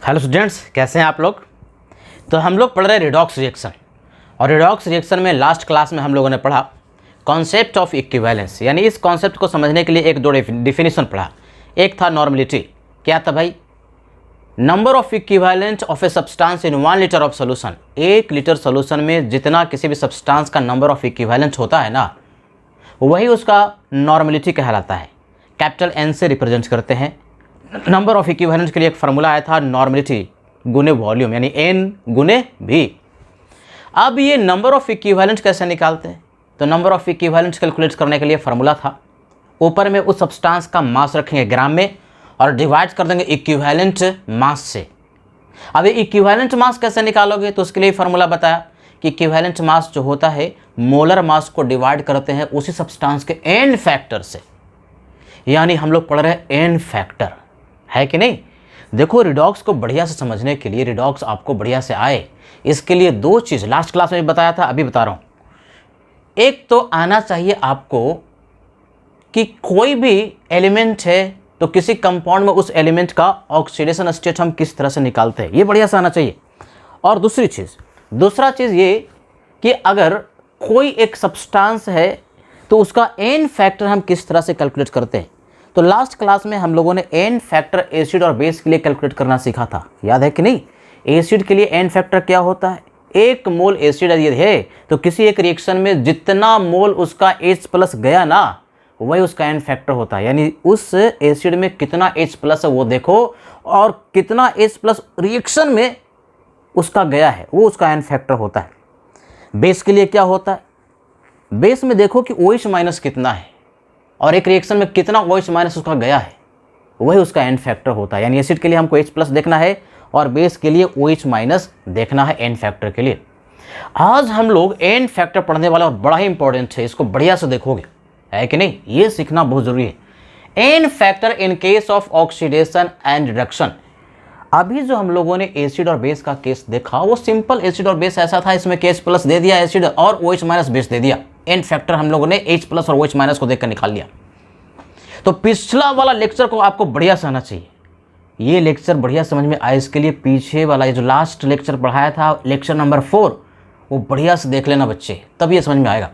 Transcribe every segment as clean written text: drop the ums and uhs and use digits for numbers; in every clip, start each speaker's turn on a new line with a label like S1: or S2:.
S1: Hello students, कैसे हैं आप लोग। तो हम लोग पढ़ रहे हैं रिडॉक्स रिएक्शन, और रिडॉक्स रिएक्शन में लास्ट क्लास में हम लोगों ने पढ़ा कॉन्सेप्ट ऑफ इक्विवेलेंस, यानी इस कॉन्सेप्ट को समझने के लिए एक दो डिफिनीशन पढ़ा। एक था नॉर्मलिटी। क्या था भाई? Number of equivalent of a substance in 1 litre of solution. 1 litre solution में जितना किसी भी सब्सटेंस का नंबर ऑफ इक्विवेलेंट होता है ना, वही उसका नॉर्मलिटी कहलाता है। कैपिटल एन से रिप्रेजेंट करते हैं। नंबर ऑफ इक्विवेलेंट के लिए एक फार्मूला आया था, नॉर्मलिटी गुने वॉल्यूम, यानी एन गुने वी। अब ये नंबर ऑफ इक्विवेलेंट कैसे निकालते हैं? तो नंबर ऑफ इक्विवेलेंट कैलकुलेट करने के लिए फार्मूला था, ऊपर में उस सब्सटेंस का मास रखेंगे ग्राम में और डिवाइड कर देंगे इक्विवेलेंट मास से। अब ये इक्विवेलेंट मास कैसे निकालोगे? तो उसके लिए फार्मूला बताया कि इक्विवेलेंट मास जो होता है मोलर मास को डिवाइड करते हैं उसी सब्सटेंस के एन फैक्टर से, यानी हम लोग पढ़ रहे हैं एन फैक्टर, है कि नहीं। देखो, रिडॉक्स को बढ़िया से समझने के लिए, रिडॉक्स आपको बढ़िया से आए, इसके लिए दो चीज़ लास्ट क्लास में भी बताया था, अभी बता रहा हूँ। एक तो आना चाहिए आपको कि कोई भी एलिमेंट है तो किसी कंपाउंड में उस एलिमेंट का ऑक्सीडेशन स्टेट हम किस तरह से निकालते हैं, ये बढ़िया से आना चाहिए। और दूसरा चीज़ ये कि अगर कोई एक सब्सटेंस है तो उसका एन फैक्टर हम किस तरह से कैलकुलेट करते हैं। तो लास्ट क्लास में हम लोगों ने एन फैक्टर एसिड और बेस के लिए कैलकुलेट करना सीखा था, याद है कि नहीं। एसिड के लिए एन फैक्टर क्या होता है? 1 मोल एसिड यदि है तो किसी एक रिएक्शन में जितना मोल उसका H+ गया ना, वही उसका एन फैक्टर होता है। यानी उस एसिड में कितना H+ है वो देखो, और कितना H+ रिएक्शन में उसका गया है, वो उसका एन फैक्टर होता है। बेस के लिए क्या होता है? बेस में देखो कि OH- कितना है और एक रिएक्शन में कितना OH- उसका गया है, वही उसका एन फैक्टर होता है। यानी एसिड के लिए हमको H+ देखना है और बेस के लिए OH- देखना है एन फैक्टर के लिए। आज हम लोग एन फैक्टर पढ़ने वाला, और बड़ा ही इंपॉर्टेंट है, इसको बढ़िया से देखोगे, है कि नहीं। ये सीखना बहुत जरूरी है। N factor in case of oxidation and reduction. अभी जो हम लोगों ने एसिड और बेस का केस देखा, वो सिंपल एसिड और बेस ऐसा था, इसमें H+ दे दिया एसिड और OH- बेस दे दिया। एन फैक्टर हम लोगों ने H+ और OH- को देखकर निकाल लिया। तो पिछला वाला लेक्चर को आपको बढ़िया से आना चाहिए। ये लेक्चर बढ़िया समझ में आए, इसके लिए पीछे वाला ये जो लास्ट लेक्चर पढ़ाया था, लेक्चर नंबर 4, वो बढ़िया से देख लेना बच्चे, तब ये समझ में आएगा।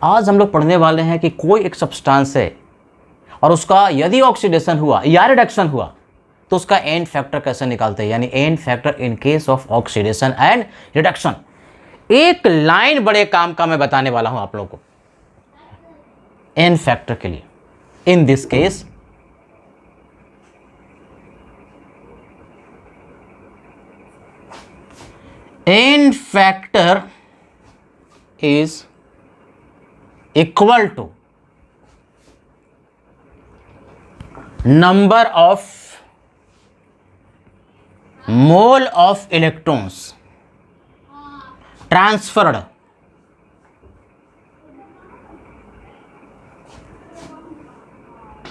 S1: आज हम लोग पढ़ने वाले हैं कि कोई एक सब्सटेंस है और उसका यदि ऑक्सीडेशन हुआ या रिडक्शन हुआ तो उसका एन फैक्टर कैसे निकालते हैं, यानी N factor in case of oxidation and reduction. एक लाइन बड़े काम का मैं बताने वाला हूं आप लोगों को एन फैक्टर के लिए। In this case N factor is equal to number of mole of electrons transferred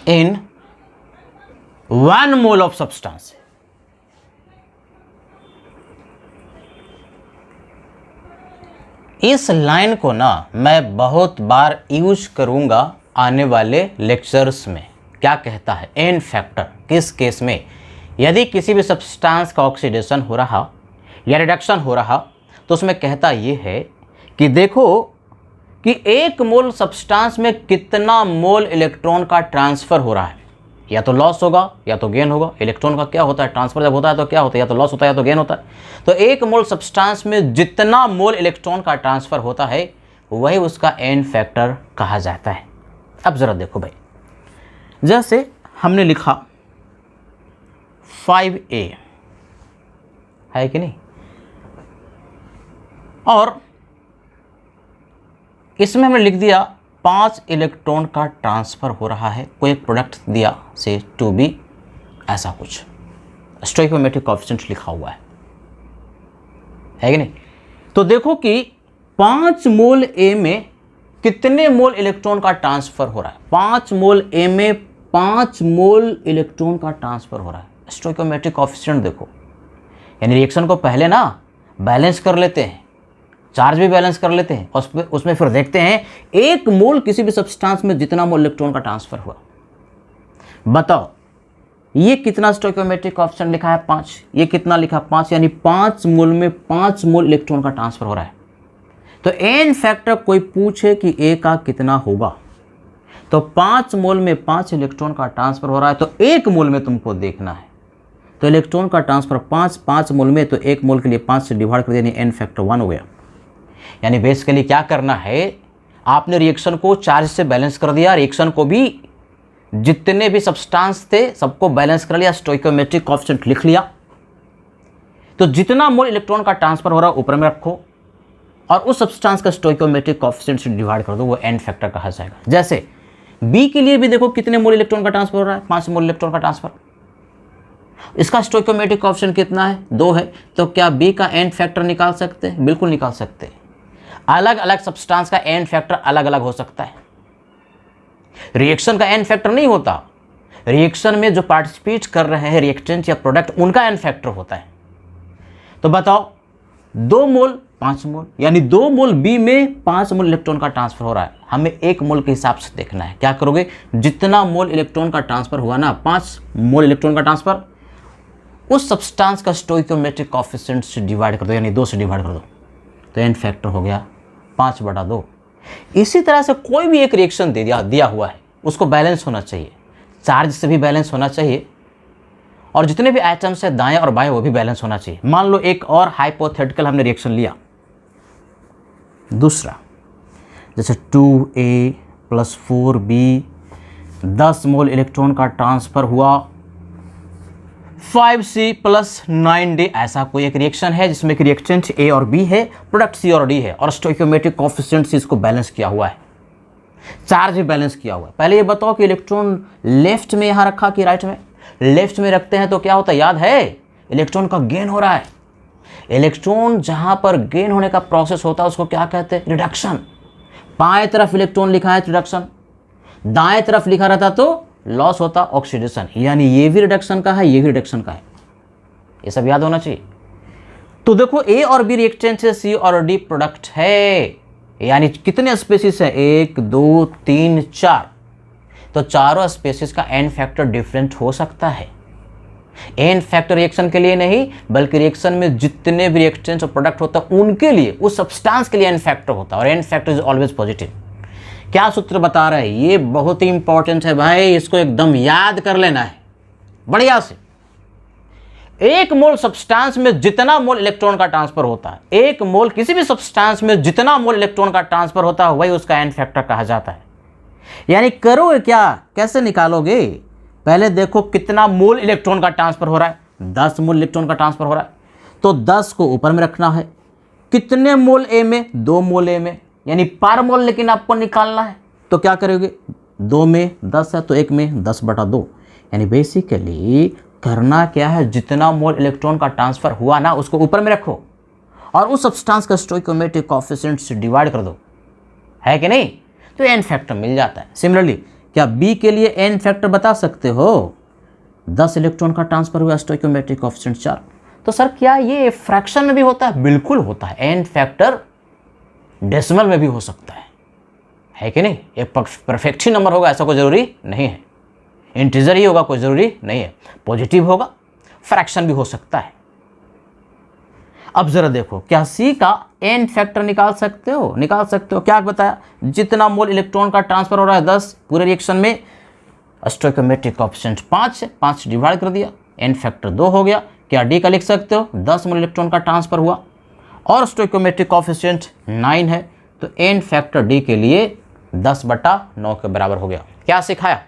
S1: in 1 mole of substance. इस लाइन को ना मैं बहुत बार यूज करूंगा आने वाले लेक्चर्स में। क्या कहता है एन फैक्टर किस केस में? यदि किसी भी सब्सटेंस का ऑक्सीडेशन हो रहा या रिडक्शन हो रहा तो उसमें कहता यह है कि देखो कि 1 मोल सब्सटेंस में कितना मोल इलेक्ट्रॉन का ट्रांसफर हो रहा है, या तो लॉस होगा या तो गेन होगा। इलेक्ट्रॉन का क्या होता है, ट्रांसफर जब होता है तो क्या होता है, या तो लॉस होता है या तो गेन होता है। तो 1 मोल सब्सटेंस में जितना मोल इलेक्ट्रॉन का ट्रांसफर होता है वही उसका एन फैक्टर कहा जाता है। अब जरा देखो भाई, जैसे हमने लिखा 5A, है कि नहीं, और इसमें हमने लिख दिया 5 इलेक्ट्रॉन का ट्रांसफर हो रहा है, कोई एक प्रोडक्ट दिया से 2B, ऐसा कुछ स्टोइकोमेट्रिक कोएफिशिएंट लिखा हुआ है कि नहीं। तो देखो कि 5 मोल A में कितने मोल इलेक्ट्रॉन का ट्रांसफर हो रहा है। 5 मोल A में 5 मोल इलेक्ट्रॉन का ट्रांसफर हो रहा है। स्टोइकोमेट्रिक कोएफिशिएंट देखो, यानी रिएक्शन को पहले ना बैलेंस कर लेते हैं, चार्ज भी बैलेंस कर लेते हैं, और उसमें फिर देखते हैं 1 मोल किसी भी सब्सटेंस में जितना मोल इलेक्ट्रॉन का ट्रांसफर हुआ। बताओ ये कितना स्टोइकियोमेट्रिक कोएफिशिएंट लिखा है 5, ये कितना लिखा 5, यानी 5 मोल में 5 मोल इलेक्ट्रॉन का ट्रांसफर हो रहा है। तो एन फैक्टर कोई पूछे कि ए का कितना होगा, तो 5 मोल में 5 इलेक्ट्रॉन का ट्रांसफर हो रहा है, तो 1 मोल में तुमको देखना है। तो इलेक्ट्रॉन का ट्रांसफर 5 मोल में, तो 1 मोल के लिए 5 से डिवाइड कर दिया, यानी एन फैक्टर 1 हो गया। यानी बेसिकली क्या करना है, आपने रिएक्शन को चार्ज से बैलेंस कर दिया, रिएक्शन को भी जितने भी सब्सटेंस थे सबको बैलेंस कर लिया, स्टोइकियोमेट्रिक कोएफिशिएंट लिख लिया। तो जितना मोल इलेक्ट्रॉन का ट्रांसफर हो रहा है ऊपर में रखो और उस सब्सटेंस का स्टोइकियोमेट्रिक कोएफिशिएंट से डिवाइड कर दो, वो एन फैक्टर कहा जाएगा। जैसे बी के लिए भी देखो कितने मोल इलेक्ट्रॉन का ट्रांसफर हो रहा है, 5 मोल इलेक्ट्रॉन का ट्रांसफर। इसका स्टोइकियोमेट्रिक कोएफिशिएंट कितना है, 2 है। तो क्या बी का एन फैक्टर निकाल सकते हैं? बिल्कुल निकाल सकते हैं। अलग अलग सब्सटेंस का एन फैक्टर अलग अलग हो सकता है, रिएक्शन का एन फैक्टर नहीं होता। रिएक्शन में जो पार्टिसिपेट कर रहे हैं रिएक्टेंट या प्रोडक्ट, उनका एन फैक्टर होता है। तो बताओ 2 मोल 5 मोल, यानी 2 मोल बी में 5 मोल इलेक्ट्रॉन का ट्रांसफर हो रहा है। हमें 1 मोल के हिसाब से देखना है। क्या करोगे, जितना मोल इलेक्ट्रॉन का ट्रांसफर हुआ ना, 5 मोल इलेक्ट्रॉन का ट्रांसफर, उस सब्सटेंस का स्टोइकियोमेट्रिक कोएफिशिएंट से डिवाइड कर दो, यानी 2 से डिवाइड कर दो, तो एन फैक्टर हो गया 5/2। इसी तरह से कोई भी एक रिएक्शन दिया हुआ है, उसको बैलेंस होना चाहिए, चार्ज से भी बैलेंस होना चाहिए, और जितने भी आइटम्स है दाएं और बाएं वो भी बैलेंस होना चाहिए। मान लो एक और हाइपोथेटिकल हमने रिएक्शन लिया, दूसरा, जैसे 2A + 4B, 10 मोल इलेक्ट्रॉन का ट्रांसफर हुआ, 5C + 9D, ऐसा कोई एक रिएक्शन है जिसमें कि रिएक्टेंट A और B है, प्रोडक्ट C और D है, और स्टोइकियोमेट्रिक कोएफिशिएंट से इसको बैलेंस किया हुआ है, चार्ज भी बैलेंस किया हुआ है। पहले ये बताओ कि इलेक्ट्रॉन लेफ्ट में यहाँ रखा कि राइट में? लेफ्ट में रखते हैं तो क्या होता है, याद है? इलेक्ट्रॉन का गेन हो रहा है। इलेक्ट्रॉन जहाँ पर गेन होने का प्रोसेस होता है उसको क्या कहते हैं, रिडक्शन। बाएं तरफ इलेक्ट्रॉन लिखा है रिडक्शन, दाएं तरफ लिखा रहता तो लॉस होता ऑक्सीडेशन, यानी ये भी रिडक्शन का है, ये भी रिडक्शन का है, ये सब याद होना चाहिए। तो देखो A और B रिएक्टेंट है, C और D प्रोडक्ट है, यानी कितने स्पेसिस है, 1 2 3 4, तो चारों स्पेसिस का एन फैक्टर डिफरेंट हो सकता है। एन फैक्टर रिएक्शन के लिए नहीं, बल्कि रिएक्शन में जितने भी रिएक्टेंट्स और प्रोडक्ट होता है उनके लिए, उस सब्सटेंस के लिए एन फैक्टर होता है, और N factor is always positive. क्या सूत्र बता रहा है, ये बहुत ही इंपॉर्टेंट है भाई, इसको एकदम याद कर लेना है बढ़िया से। 1 मोल सब्सटेंस में जितना मोल इलेक्ट्रॉन का ट्रांसफर होता है, 1 मोल किसी भी सब्सटेंस में जितना मोल इलेक्ट्रॉन का ट्रांसफर होता है, वही उसका एन फैक्टर कहा जाता है। यानी करोगे क्या, कैसे निकालोगे, पहले देखो कितना मोल इलेक्ट्रॉन का ट्रांसफर हो रहा है, 10 मोल इलेक्ट्रॉन का ट्रांसफर हो रहा है, तो 10 को ऊपर में रखना है। कितने मोल ए में, 2 मोल ए में, यानी पर मोल लेकिन आपको निकालना है। तो क्या करोगे, 2 में 10 है तो 1 में 10/2, यानी बेसिकली करना क्या है, जितना मोल इलेक्ट्रॉन का ट्रांसफर हुआ ना उसको ऊपर में रखो और उस सब्सटेंस का स्टोइकियोमेट्रिक कोएफिशिएंट से डिवाइड कर दो, है कि नहीं? तो एन फैक्टर मिल जाता है। सिमिलरली क्या बी के लिए एन फैक्टर बता सकते हो, 10 इलेक्ट्रॉन का ट्रांसफर हुआ, स्टोइकियोमेट्रिक कोएफिशिएंट 4। तो सर क्या ये फ्रैक्शन में भी होता है? बिल्कुल होता है। एन फैक्टर डेसिमल में भी हो सकता है कि नहीं? एक परफेक्ट ही नंबर होगा ऐसा कोई ज़रूरी नहीं है, इंटीजर ही होगा कोई ज़रूरी नहीं है, पॉजिटिव होगा, फ्रैक्शन भी हो सकता है। अब ज़रा देखो, क्या सी का एन फैक्टर निकाल सकते हो? निकाल सकते हो। क्या बताया, जितना मोल इलेक्ट्रॉन का ट्रांसफर हो रहा है 10 पूरे रिएक्शन में, स्टोइकियोमेट्रिक कोएफिशिएंट 5 है, 5 डिवाइड कर दिया, एन फैक्टर 2 हो गया। क्या डी का लिख सकते हो, 10 मोल इलेक्ट्रॉन का ट्रांसफर हुआ और स्टोइकियोमेट्रिक कोएफिशिएंट 9 है, तो एन फैक्टर डी के लिए 10/9 के बराबर हो गया। क्या सिखाया,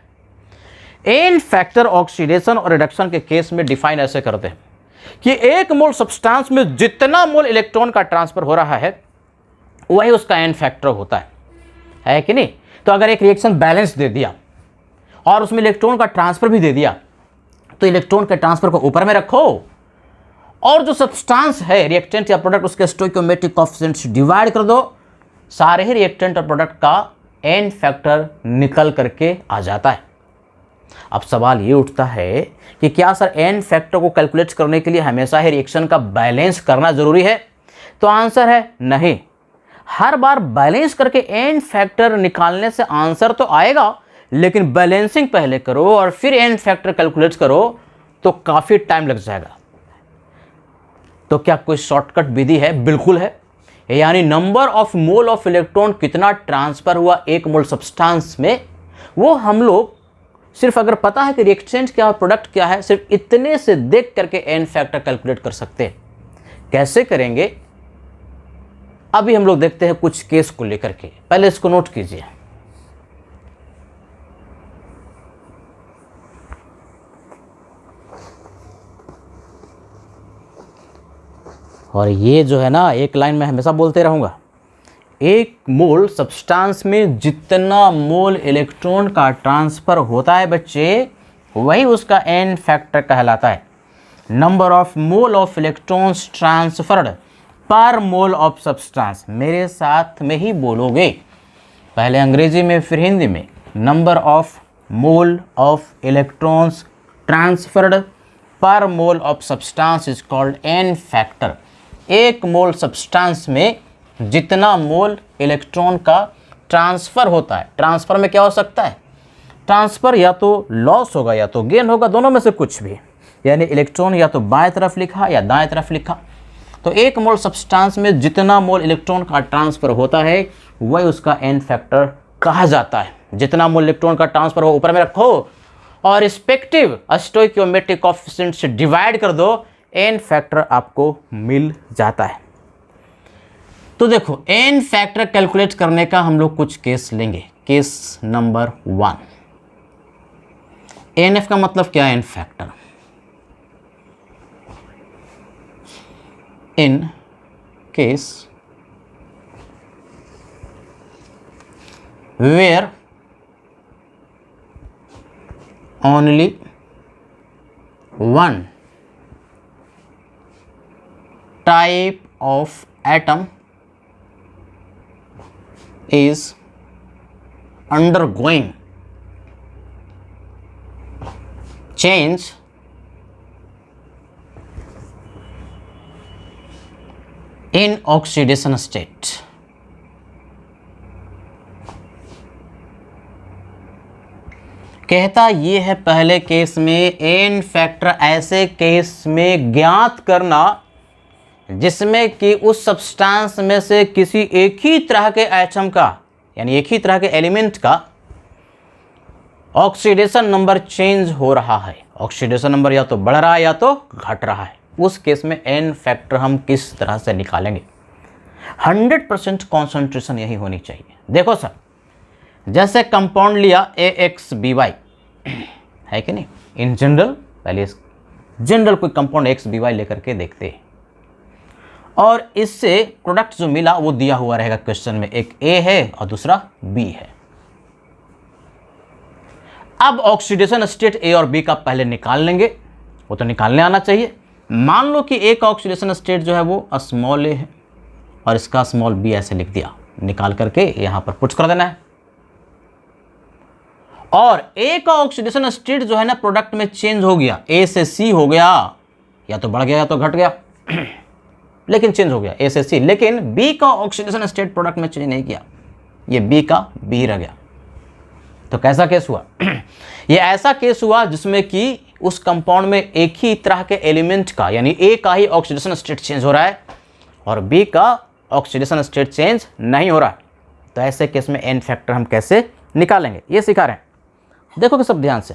S1: एन फैक्टर ऑक्सीडेशन और रिडक्शन के केस में डिफाइन ऐसे करते हैं कि 1 मोल सब्सटेंस में जितना मोल इलेक्ट्रॉन का ट्रांसफर हो रहा है वही उसका एन फैक्टर होता है कि नहीं? तो अगर एक रिएक्शन बैलेंस दे दिया और उसमें इलेक्ट्रॉन का ट्रांसफर भी दे दिया, तो इलेक्ट्रॉन के ट्रांसफर को ऊपर में रखो और जो सब्सटेंस है रिएक्टेंट या प्रोडक्ट उसके स्टोइकियोमेट्रिक कोएफिशिएंट से डिवाइड कर दो, सारे ही रिएक्टेंट और प्रोडक्ट का एन फैक्टर निकल करके आ जाता है। अब सवाल ये उठता है कि क्या सर एन फैक्टर को कैलकुलेट करने के लिए हमेशा ही रिएक्शन का बैलेंस करना जरूरी है? तो आंसर है नहीं। हर बार बैलेंस करके एन फैक्टर निकालने से आंसर तो आएगा, लेकिन बैलेंसिंग पहले करो और फिर एन फैक्टर कैलकुलेट करो तो काफ़ी टाइम लग जाएगा। तो क्या कोई शॉर्टकट विधि है? बिल्कुल है। यानी number of mole of electron कितना ट्रांसफर हुआ एक मोल सब्सटेंस में, वो हम लोग सिर्फ अगर पता है कि रिएक्टेंट क्या है, प्रोडक्ट क्या है, सिर्फ इतने से देख करके एन फैक्टर कैलकुलेट कर सकते हैं। कैसे करेंगे अभी हम लोग देखते हैं कुछ केस को लेकर के। पहले इसको नोट कीजिए। और ये जो है ना, एक लाइन में हमेशा बोलते रहूंगा, एक मोल सब्सटेंस में जितना मोल इलेक्ट्रॉन का ट्रांसफर होता है बच्चे, वही उसका एन फैक्टर कहलाता है। Number of mole of electrons transferred per mole of substance. मेरे साथ में ही बोलोगे, पहले अंग्रेजी में फिर हिंदी में। Number of mole of electrons transferred per mole of substance is called n factor. एक मोल सब्सटेंस में जितना मोल इलेक्ट्रॉन का ट्रांसफ़र होता है, ट्रांसफ़र में क्या हो सकता है, ट्रांसफ़र या तो लॉस होगा या तो गेन होगा, दोनों में से कुछ भी। यानी इलेक्ट्रॉन या तो बाएं तरफ लिखा या दाएं तरफ लिखा। तो एक मोल सब्सटेंस में जितना मोल इलेक्ट्रॉन का ट्रांसफ़र होता है वही उसका एन फैक्टर कहा जाता है। जितना मोल इलेक्ट्रॉन का ट्रांसफ़र हो ऊपर में रखो और रिस्पेक्टिव स्टोइकियोमेट्रिक कोएफिशिएंट से डिवाइड कर दो, एन फैक्टर आपको मिल जाता है। तो देखो, एन फैक्टर कैलकुलेट करने का हम लोग कुछ केस लेंगे। केस नंबर 1, एन एफ का मतलब क्या है? N factor. In case where only one type of atom is undergoing change in oxidation state। कहता ये है पहले केस में एन फैक्टर ऐसे केस में ज्ञात करना जिसमें कि उस सब्सटेंस में से किसी एक ही तरह के एटम का, यानी एक ही तरह के एलिमेंट का ऑक्सीडेशन नंबर चेंज हो रहा है। ऑक्सीडेशन नंबर या तो बढ़ रहा है या तो घट रहा है। उस केस में एन फैक्टर हम किस तरह से निकालेंगे? 100% कॉन्सेंट्रेशन यही होनी चाहिए। देखो सर, जैसे कंपाउंड लिया AXBY है कि नहीं, इन जनरल, पहले जनरल कोई कंपाउंड XBY लेकर के देखते हैं और इससे प्रोडक्ट जो मिला वो दिया हुआ रहेगा क्वेश्चन में। एक A है और दूसरा B है। अब ऑक्सीडेशन स्टेट A और B का पहले निकाल लेंगे, वो तो निकालने आना चाहिए। मान लो कि A का ऑक्सीडेशन स्टेट जो है वो स्मॉल a है और इसका स्मॉल b ऐसे लिख दिया, निकाल करके यहां पर पुट कर देना है। और A का ऑक्सीडेशन स्टेट जो है ना प्रोडक्ट में चेंज हो गया, A से C हो गया, या तो बढ़ गया या तो घट गया लेकिन चेंज हो गया A से C। लेकिन B का ऑक्सीडेशन स्टेट प्रोडक्ट में चेंज नहीं किया, ये B का B रह गया। तो कैसा केस हुआ ये ऐसा केस हुआ जिसमें कि उस कंपाउंड में एक ही तरह के एलिमेंट का, यानी A का ही ऑक्सीडेशन स्टेट चेंज हो रहा है और B का ऑक्सीडेशन स्टेट चेंज नहीं हो रहा। तो ऐसे केस में एन फैक्टर हम कैसे निकालेंगे ये सिखा रहे हैं। देखोगे सब ध्यान से।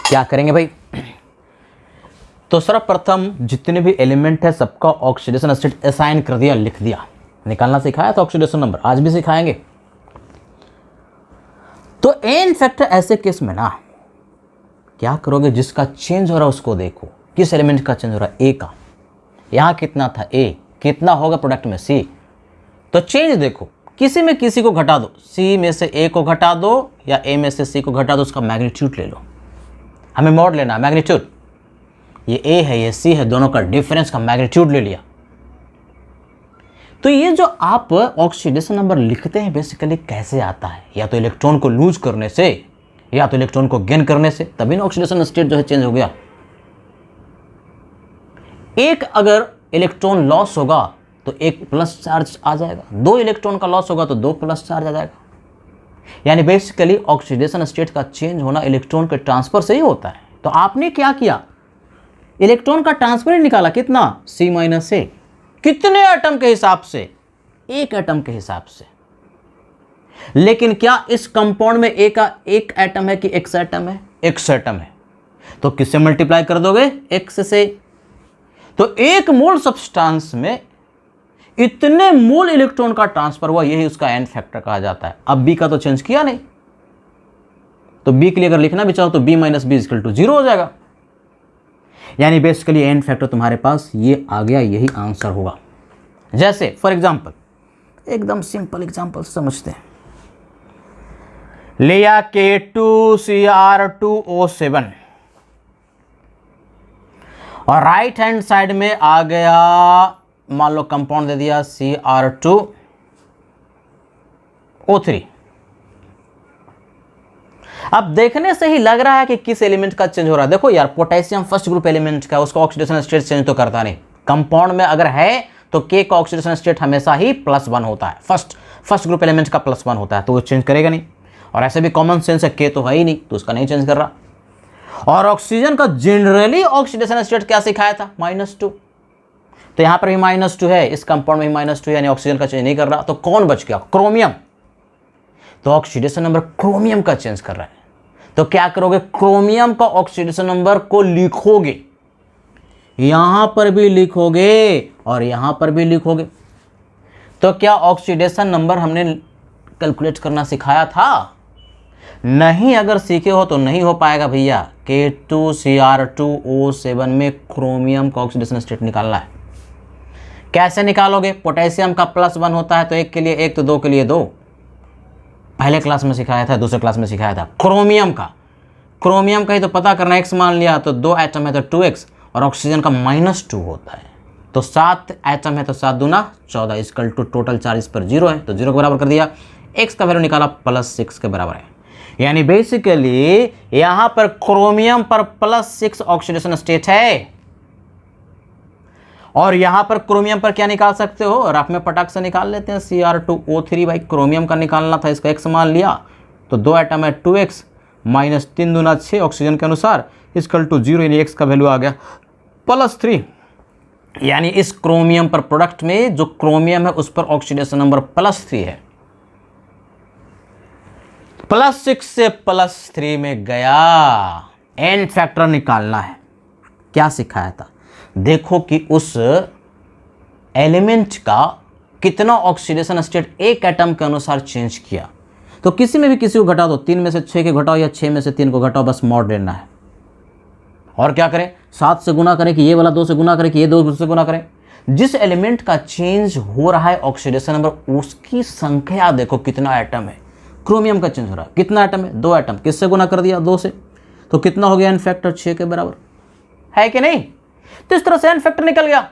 S1: क्या करेंगे भाई? तो सर्वप्रथम जितने भी एलिमेंट है सबका ऑक्सीडेशन स्टेट असाइन कर दिया, लिख दिया। निकालना सिखाया था ऑक्सीडेशन नंबर, आज भी सिखाएंगे। तो एन फैक्टर ऐसे केस में ना क्या करोगे, जिसका चेंज हो रहा है उसको देखो। किस एलिमेंट का चेंज हो रहा है? ए का। यहां कितना था? ए। कितना होगा प्रोडक्ट में? सी। तो चेंज देखो, किसी में किसी को घटा दो, सी में से ए को घटा दो या ए में से सी को घटा दो, उसका मैग्नीट्यूड ले लो। हमें मॉड लेना है, मैग्नीट्यूड। ये ए है ये सी है, दोनों का डिफरेंस का मैग्नीट्यूड ले लिया। तो ये जो आप ऑक्सीडेशन नंबर लिखते हैं बेसिकली कैसे आता है? या तो इलेक्ट्रॉन को लूज करने से या तो इलेक्ट्रॉन को गेन करने से, तभी ना ऑक्सीडेशन स्टेट जो है चेंज हो गया। एक अगर इलेक्ट्रॉन लॉस होगा तो एक प्लस चार्ज आ जाएगा, 2 इलेक्ट्रॉन का लॉस होगा तो 2 प्लस चार्ज आ जाएगा। यानी बेसिकली ऑक्सीडेशन स्टेट का चेंज होना इलेक्ट्रॉन के ट्रांसफर से ही होता है। तो आपने क्या किया, इलेक्ट्रॉन का ट्रांसफर ही निकाला, कितना, C-A, कितने एटम के हिसाब से, एक एटम के हिसाब से। लेकिन क्या इस कंपाउंड में एक एटम है कि एक्स एटम है, एक्स एटम है, तो किससे मल्टीप्लाई कर दोगे, एक्स से। तो एक मोल सब्सटेंस में इतने मोल इलेक्ट्रॉन का ट्रांसफर हुआ, यही उसका एन फैक्टर कहा जाता है। अब बी का तो चेंज किया नहीं, तो बी के लिए अगर लिखना भी चाहो तो b - b = 0 हो जाएगा। यानी बेसिकली एन फैक्टर तुम्हारे पास ये आ गया, यही आंसर होगा। जैसे फॉर एग्जांपल, एकदम सिंपल एग्जांपल समझते हैं, लिया K2Cr2O7 और राइट हैंड साइड में आ गया, मान लो कंपाउंड दे दिया Cr2O3। अब देखने से ही लग रहा है कि किस एलिमेंट का चेंज हो रहा है। देखो यार, पोटेशियम फर्स्ट ग्रुप एलिमेंट का, उसका ऑक्सीडेशन स्टेट चेंज तो करता नहीं। कंपाउंड में अगर है तो K का ऑक्सीडेशन स्टेट हमेशा ही +1 होता है, फर्स्ट ग्रुप एलिमेंट का +1 होता है, तो वो चेंज करेगा नहीं। और ऐसे भी कॉमन सेंस है, K तो है ही नहीं, तो उसका नहीं चेंज कर रहा। और ऑक्सीजन का जनरली ऑक्सीडेशन स्टेट क्या सिखाया था, -2, तो यहां पर भी -2 है, इस कंपाउंड में भी -2 है, यानी ऑक्सीजन का चेंज नहीं कर रहा। तो कौन बच गया, क्रोमियम। तो ऑक्सीडेशन नंबर क्रोमियम का चेंज कर रहा है, तो क्या करोगे, क्रोमियम का ऑक्सीडेशन नंबर को लिखोगे, यहां पर भी लिखोगे और यहां पर भी लिखोगे। तो क्या ऑक्सीडेशन नंबर हमने कैलकुलेट करना सिखाया था, नहीं। अगर सीखे हो तो नहीं हो पाएगा भैया। K2Cr2O7 में क्रोमियम का ऑक्सीडेशन स्टेट निकालना है। कैसे निकालोगे, पोटेशियम का +1 होता है, तो एक के लिए 1 तो 2 के लिए 2, पहले क्लास में सिखाया था, दूसरे क्लास में सिखाया था। क्रोमियम का ही तो पता करना, x मान लिया तो 2 एटम है तो 2x, और ऑक्सीजन का -2 होता है, तो 7 एटम है तो 7 दूना 14 = टोटल चार्ज इस पर 0 है, तो 0 के बराबर कर दिया। x का वैल्यू निकाला +6 के बराबर है। यानी बेसिकली यहां पर क्रोमियम पर +6 ऑक्सीडेशन स्टेट है, और यहां पर क्रोमियम पर क्या निकाल सकते हो, रफ में पटाख से निकाल लेते हैं, Cr2O3। भाई क्रोमियम का निकालना था, इसका x मान लिया, तो 2 एटम है 2x -3 दूना 6 ऑक्सीजन के अनुसार = 0, यानी x का वैल्यू आ गया +3। यानी इस क्रोमियम पर प्रोडक्ट में जो क्रोमियम है उस पर ऑक्सीडेशन नंबर +3 है। +6 से +3 में गया, एन फैक्टर निकालना है। क्या सिखाया था, देखो कि उस एलिमेंट का कितना ऑक्सीडेशन स्टेट एक एटम के अनुसार चेंज किया। तो किसी में भी किसी को घटा दो, 3 में से 6 के घटाओ या 6 में से 3 को घटाओ, बस मॉड लेना है। और क्या करें, 7 से गुना करें कि ये वाला 2 से गुना करें कि ये 2 से गुना करें। जिस एलिमेंट का चेंज हो रहा है ऑक्सीडेशन नंबर, उसकी संख्या देखो कितना एटम है। क्रोमियम का चेंज हो रहा है, कितना एटम है, 2 एटम, किससे गुना कर दिया, 2 से, तो कितना हो गया, एन फैक्टर 6 के बराबर है कि नहीं। तो इस तरह से एन फैक्टर निकल गया।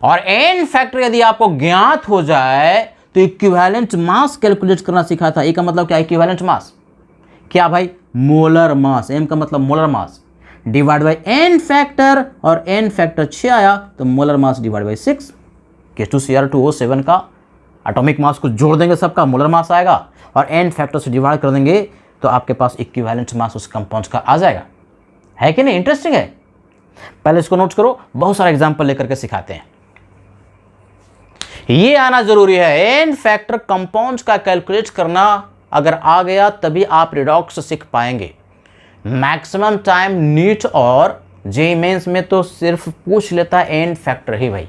S1: और एन फैक्टर यदि आपको ज्ञात हो जाए तो इक्विवेलेंट मास कैलकुलेट करना सीखा था। ए का मतलब क्या, इक्विवेलेंट मास क्या भाई, मोलर मास। एम का मतलब molar mass divide by N factor, और एन फैक्टर 6 आया तो molar mass divide by 6। K2Cr2O7 का एटॉमिक मास को जोड़ देंगे, सबका मोलर मास आएगा, और एन फैक्टर से डिवाइड कर देंगे तो आपके पास इक्विवेलेंट मास उस कंपाउंड का आ जाएगा। है कि नहीं, इंटरेस्टिंग है। पहले इसको नोट करो, बहुत सारा एग्जांपल लेकर के सिखाते हैं, ये आना जरूरी है। एन फैक्टर कंपाउंड्स का कैलकुलेट करना अगर आ गया तभी आप रिडॉक्स सीख पाएंगे। मैक्सिमम टाइम नीट और जेईई मेंस में तो सिर्फ पूछ लेता है एन फैक्टर ही भाई,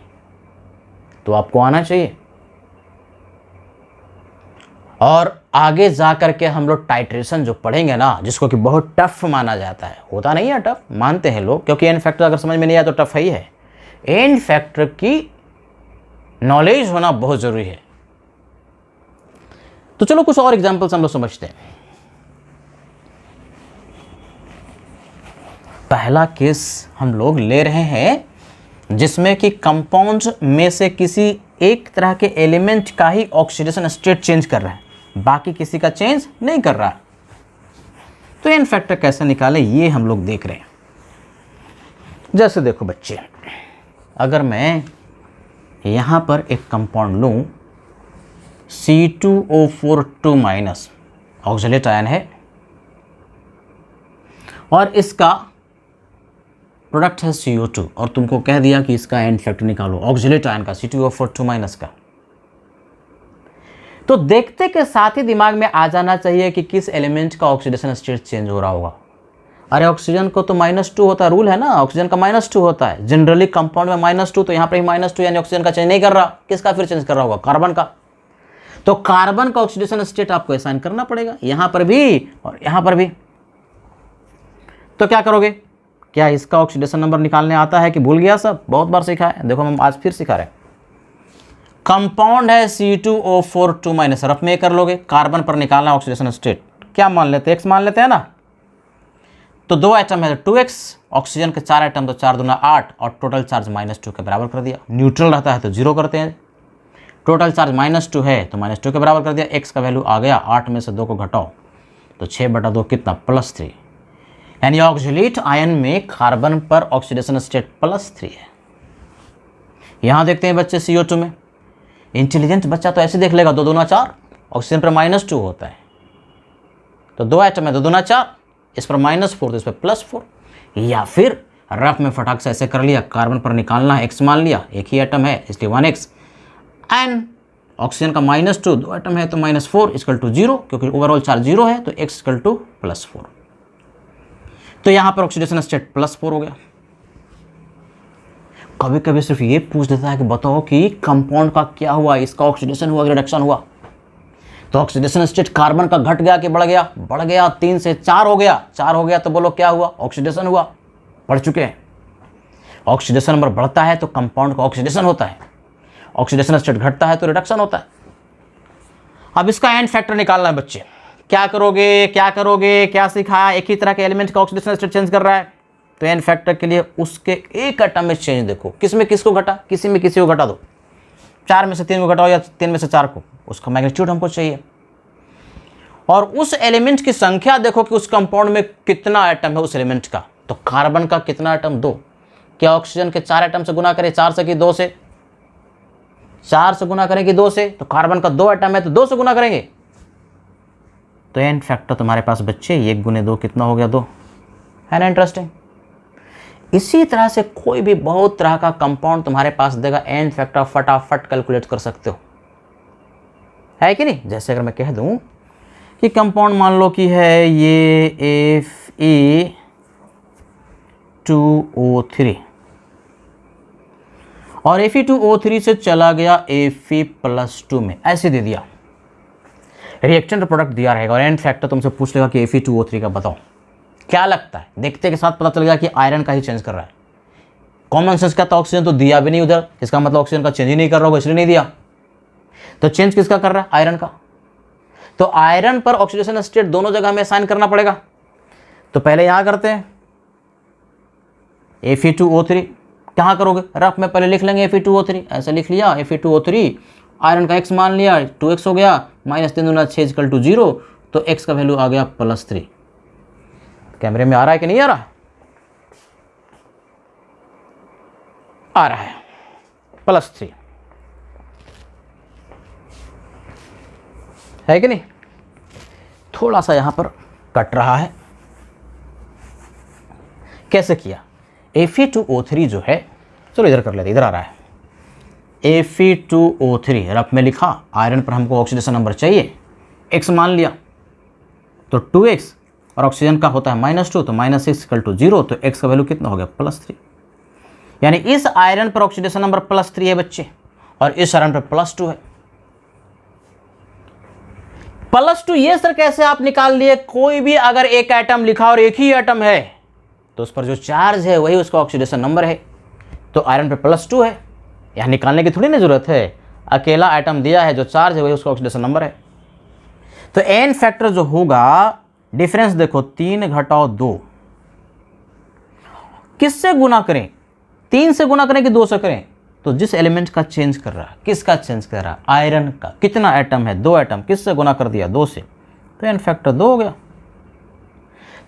S1: तो आपको आना चाहिए। और आगे जा करके हम लोग टाइट्रेशन जो पढ़ेंगे ना, जिसको कि बहुत टफ माना जाता है, होता नहीं है टफ, मानते हैं लोग, क्योंकि एन फैक्टर अगर समझ में नहीं आया तो टफ ही है। एन फैक्टर की नॉलेज होना बहुत जरूरी है। तो चलो कुछ और एग्जांपल्स हम लोग समझते हैं। पहला केस हम लोग ले रहे हैं जिसमें कि कंपाउंड्स में से किसी एक तरह के एलिमेंट का ही ऑक्सीडेशन स्टेट चेंज कर रहा है, बाकी किसी का चेंज नहीं कर रहा है। तो एन फैक्टर कैसे निकालें ये हम लोग देख रहे हैं। जैसे देखो बच्चे, अगर मैं यहाँ पर एक कंपाउंड लूँ C2O4 2 माइनस, ऑक्सलेट आयन है, और इसका प्रोडक्ट है CO2, और तुमको कह दिया कि इसका एंड फैक्टर निकालो ऑक्सलेट आयन का C2O4 2 माइनस का। तो देखते के साथ ही दिमाग में आ जाना चाहिए कि किस एलिमेंट का ऑक्सीडेशन स्टेट चेंज हो रहा होगा। अरे ऑक्सीजन को तो -2 होता है, रूल है ना, ऑक्सीजन का -2 होता है जनरली कंपाउंड में -2, तो यहाँ पर ही -2 यानी ऑक्सीजन का चेंज नहीं कर रहा, किसका फिर चेंज कर रहा होगा, कार्बन का। तो कार्बन का ऑक्सीडेशन स्टेट आपको असाइन करना पड़ेगा, यहां पर भी और यहां पर भी। तो क्या करोगे, क्या इसका ऑक्सीडेशन नंबर निकालने आता है कि भूल गया सब, बहुत बार सिखा है, देखो हम आज फिर सिखा रहे हैं। कंपाउंड है C2O4 2 माइनस, रफ में कर लोगे, कार्बन पर निकालना ऑक्सीडेशन स्टेट, क्या मान लेते हैं, x मान लेते हैं ना। तो 2 आइटम है तो 2x, ऑक्सीजन के 4 आइटम तो 4 दूना 8, और टोटल चार्ज -2 के बराबर कर दिया। न्यूट्रल रहता है तो 0 करते हैं, टोटल चार्ज -2 है तो -2 के बराबर कर दिया। x का वैल्यू आ गया, 8 में से 2 को घटाओ तो 6/2 कितना, +3, यानी ऑक्सलेट आयन में कार्बन पर ऑक्सीडेशन स्टेट +3 है। यहां देखते हैं बच्चे CO2 में, इंटेलिजेंट बच्चा तो ऐसे देख लेगा, 2 दूना 4, ऑक्सीजन पर -2 होता है, तो 2 आइटम है 2 दूना 4, इस पर -4 तो इस पर +4, या फिर रफ में फटाक से ऐसे कर लिया, कार्बन पर निकालना है, x मान लिया, एक ही आइटम है इसलिए 1x, एंड ऑक्सीजन का -2, 2 आइटम है तो -4 इक्वल टू 0, क्योंकि ओवरऑल चार्ज 0 है तो x इक्वल टू +4। तो यहां पर ऑक्सीडेशन स्टेट +4 हो गया। कभी कभी सिर्फ ये पूछ देता है कि बताओ कि कंपाउंड का क्या हुआ, इसका ऑक्सीडेशन हुआ कि रिडक्शन हुआ। तो ऑक्सीडेशन स्टेट कार्बन का घट गया कि बढ़ गया, बढ़ गया, 3 से 4 हो गया, 4 हो गया तो बोलो क्या हुआ, ऑक्सीडेशन हुआ, पढ़ चुके हैं। ऑक्सीडेशन नंबर बढ़ता है तो कंपाउंड का ऑक्सीडेशन होता है, ऑक्सीडेशन स्टेट घटता है तो रिडक्शन होता है। अब इसका एंड फैक्टर निकालना है बच्चे, क्या करोगे क्या करोगे, क्या सिखाया, एक ही तरह के एलिमेंट का ऑक्सीडेशन स्टेट चेंज कर रहा है, तो एंड फैक्टर के लिए उसके एक एटम में चेंज देखो, किस में किसको घटा, किसी में किसी को घटा दो, 4 में से 3 को घटाओ या 3 में से 4 को, उसका मैग्नीट्यूड हमको चाहिए। और उस एलिमेंट की संख्या देखो कि उस कंपाउंड में कितना एटम है उस एलिमेंट का। तो कार्बन का कितना एटम, 2, क्या ऑक्सीजन के 4 एटम से गुना करें, 4 से कि 2 से, 4 से गुना करें कि 2 से, तो कार्बन का 2 एटम है तो 2 से गुना करेंगे। तो एंड फैक्टर तुम्हारे पास बच्चे 1 गुने 2 कितना हो गया, 2, है ना इंटरेस्टिंग। इसी तरह से कोई भी बहुत तरह का कंपाउंड तुम्हारे पास देगा, एंड फैक्टर फटाफट कैलकुलेट कर सकते हो, है कि नहीं। जैसे अगर मैं कह दूं कि कंपाउंड मान लो कि है ये Fe2O3 और Fe2O3 से चला गया Fe+2 में, ऐसे दे दिया, रिएक्टेंट प्रोडक्ट दिया रहेगा, और एंड फैक्टर तुमसे पूछ लेगा कि Fe2O3 का बताओ। क्या लगता है, देखते के साथ पता चल गया कि आयरन का ही चेंज कर रहा है। कॉमन सेंस कहता है ऑक्सीजन तो दिया भी नहीं उधर, इसका मतलब ऑक्सीजन का चेंज ही नहीं कर रहा होगा इसलिए नहीं दिया। तो चेंज किसका कर रहा है, आयरन का। तो आयरन पर ऑक्सीडेशन स्टेट दोनों जगह में असाइन करना पड़ेगा। तो पहले यहां करते हैं Fe2O3, कहां करोगे, रफ में पहले लिख लेंगे Fe2O3, ऐसा लिख लिया Fe2O3, आयरन का x मान लिया, 2x हो गया, -3 दूना 6 इक्वल टू 0, तो x का वैल्यू आ गया +3। कैमरे में आ रहा है कि नहीं आ रहा, आ रहा है, +3 है कि नहीं। थोड़ा सा यहां पर कट रहा है, कैसे किया, Fe2O3 जो है, चलो इधर कर लेते, इधर आ रहा है Fe2O3, रफ में लिखा, आयरन पर हमको ऑक्सीडेशन नंबर चाहिए, x मान लिया तो 2x, और ऑक्सीजन का होता है -2 तो -6 इक्वल टू 0, तो x का वैल्यू कितना हो गया, +3। यानी इस आयरन पर ऑक्सीडेशन नंबर +3 है बच्चे, और इस आयरन पर +2 है। +2 ये सर कैसे आप निकाल लिए, कोई भी अगर एक एटम लिखा और एक ही एटम है तो उस पर जो चार्ज है वही उसका ऑक्सीडेशन नंबर है। तो आयरन पे +2 है, यहां निकालने की थोड़ी ना जरूरत है, अकेला एटम दिया है, जो चार्ज है वही उसका ऑक्सीडेशन नंबर है। तो एन फैक्टर जो होगा, डिफरेंस देखो, 3 घटाओ 2, किससे गुना करें, 3 से गुना करें कि 2 से करें, तो जिस एलिमेंट का चेंज कर रहा है, किसका चेंज कर रहा है, आयरन का। कितना एटम है, 2 एटम, किससे गुना कर दिया, 2 से, तो एन फैक्टर 2 हो गया।